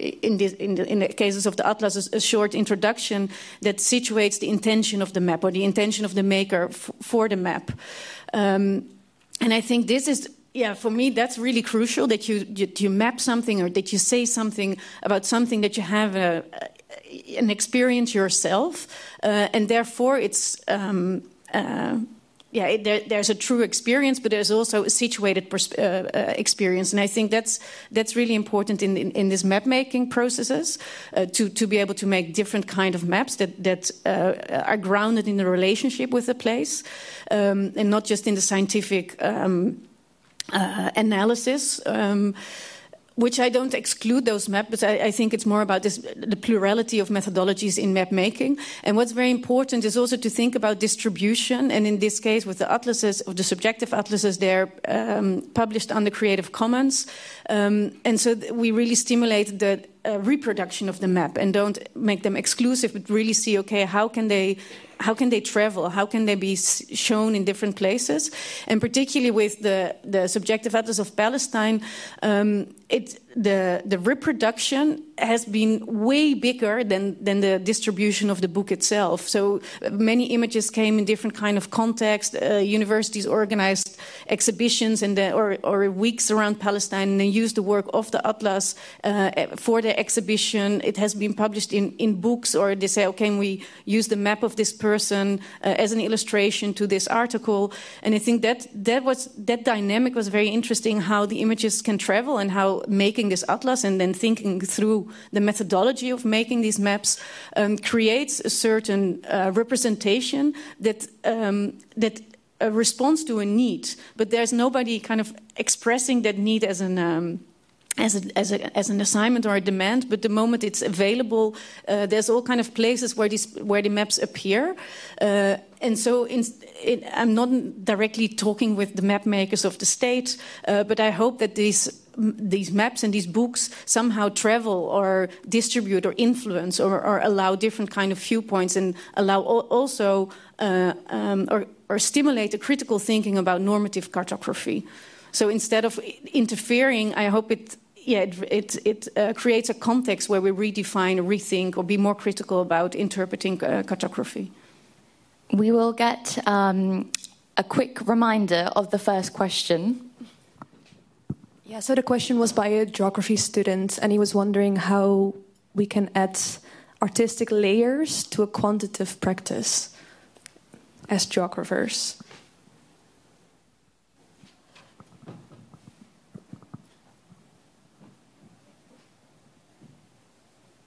Speaker 3: in the cases of the Atlas, a short introduction that situates the intention of the map or the intention of the maker for the map. And I think this is, for me, that's really crucial, that you map something or that you say something about something that you have an experience yourself, and therefore it's there's a true experience, but there's also a situated experience, and I think that's really important in this map making processes to be able to make different kind of maps that are grounded in the relationship with the place, and not just in the scientific analysis. Which I don't exclude those maps, but I think it's more about the plurality of methodologies in map making. And what's very important is also to think about distribution. And in this case, with the atlases, of the subjective atlases, they're published under Creative Commons. And so we really stimulate the reproduction of the map and don't make them exclusive, but really see, okay, how can they travel? How can they be shown in different places? And particularly with the Subjective Atlas of Palestine, the reproduction has been way bigger than the distribution of the book itself. So many images came in different kind of context. Universities organized exhibitions or weeks around Palestine, and they used the work of the atlas for their exhibition. It has been published in books, or they say, okay, we use the map of this person as an illustration to this article. And I think that dynamic was very interesting, how the images can travel and how making this atlas and then thinking through the methodology of making these maps creates a certain representation that responds to a need, but there's nobody kind of expressing that need as an assignment or a demand. But the moment it's available, there's all kind of places where the maps appear, and so I'm not directly talking with the map makers of the state, but I hope that these maps and these books somehow travel or distribute or influence or allow different kind of viewpoints, and allow also or stimulate a critical thinking about normative cartography. So instead of interfering, I hope it creates a context where we redefine, rethink, or be more critical about interpreting cartography.
Speaker 1: We will get a quick reminder of the first question.
Speaker 7: Yeah, so the question was by a geography student, and he was wondering how we can add artistic layers to a quantitative practice as geographers.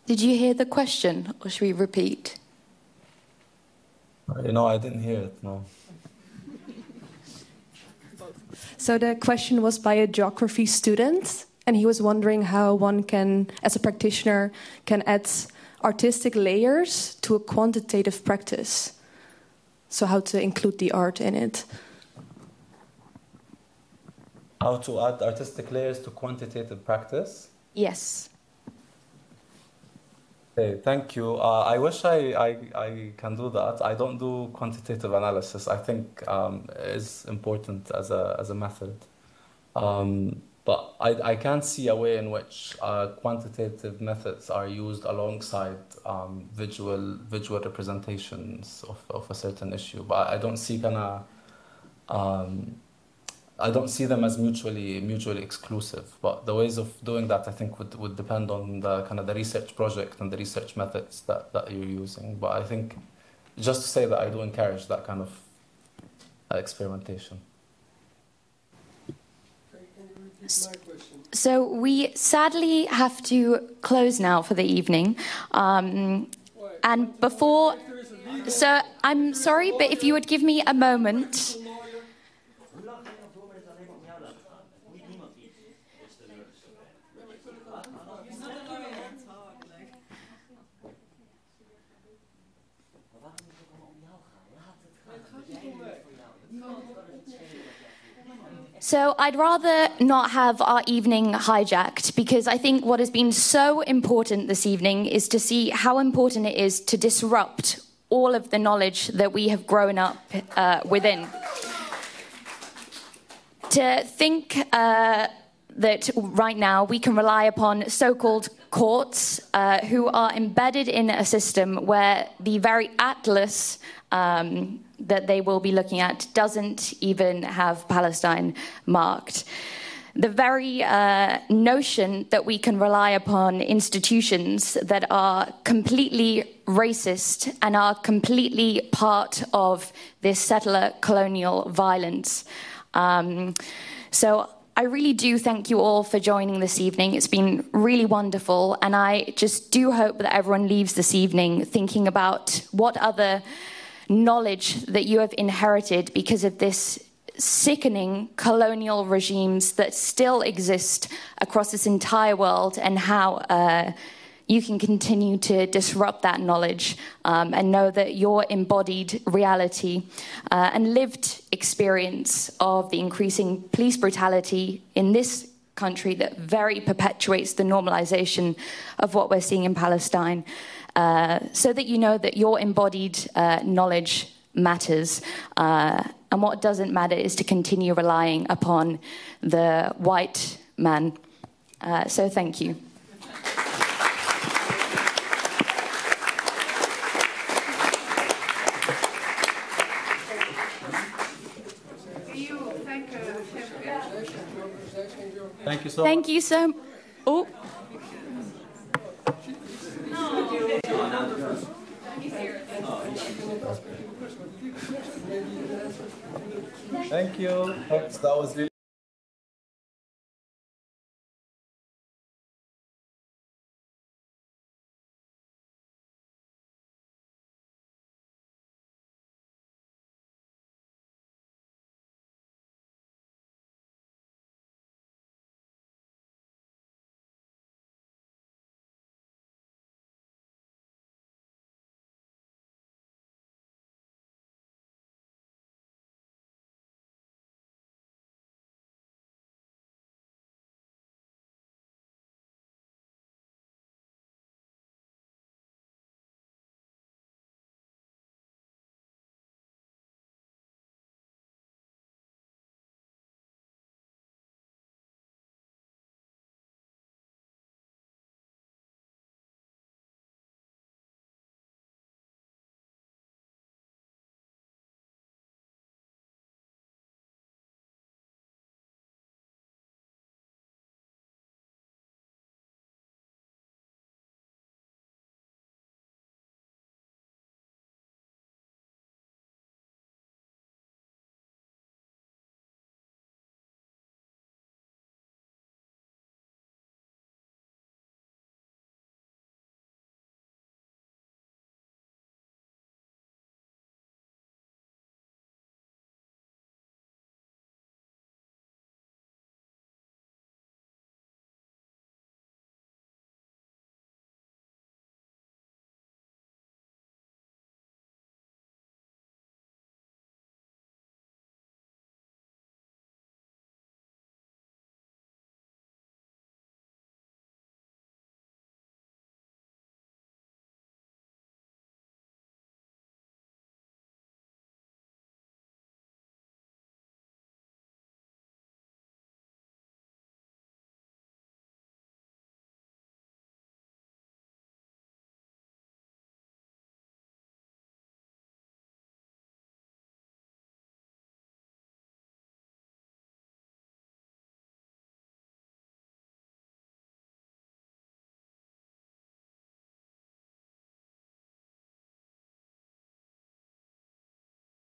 Speaker 1: Did you hear the question, or should we repeat?
Speaker 2: I didn't hear it, no.
Speaker 7: So the question was by a geography student, and he was wondering how one can, as a practitioner, can add artistic layers to a quantitative practice. So how to include the art in it.
Speaker 2: How to add artistic layers to quantitative practice?
Speaker 1: Yes.
Speaker 2: Okay, thank you. I wish I can do that. I don't do quantitative analysis. I think is important as a method. But I can see a way in which quantitative methods are used alongside visual representations of a certain issue. But I don't see I don't see them as mutually exclusive. But the ways of doing that, I think, would depend on the kind of the research project and the research methods that you're using. But I think just to say that I do encourage that kind of experimentation.
Speaker 1: So we sadly have to close now for the evening. And before, so I'm sorry, but if you would give me a moment. So I'd rather not have our evening hijacked, because I think what has been so important this evening is to see how important it is to disrupt all of the knowledge that we have grown up within. To think that right now we can rely upon so-called courts who are embedded in a system where the very atlas that they will be looking at doesn't even have Palestine marked. the very notion that we can rely upon institutions that are completely racist and are completely part of this settler colonial violence. So I really do thank you all for joining this evening. It's been really wonderful, and I just do hope that everyone leaves this evening thinking about what other knowledge that you have inherited because of this sickening colonial regimes that still exist across this entire world, and how you can continue to disrupt that knowledge and know that your embodied reality and lived experience of the increasing police brutality in this country that very perpetuates the normalization of what we're seeing in Palestine, so that you know that your embodied knowledge matters. And what doesn't matter is to continue relying upon the white man. So thank you.
Speaker 2: Thank you so much.
Speaker 1: Thank you so much. Oh.
Speaker 2: Thank you. Thanks. That was really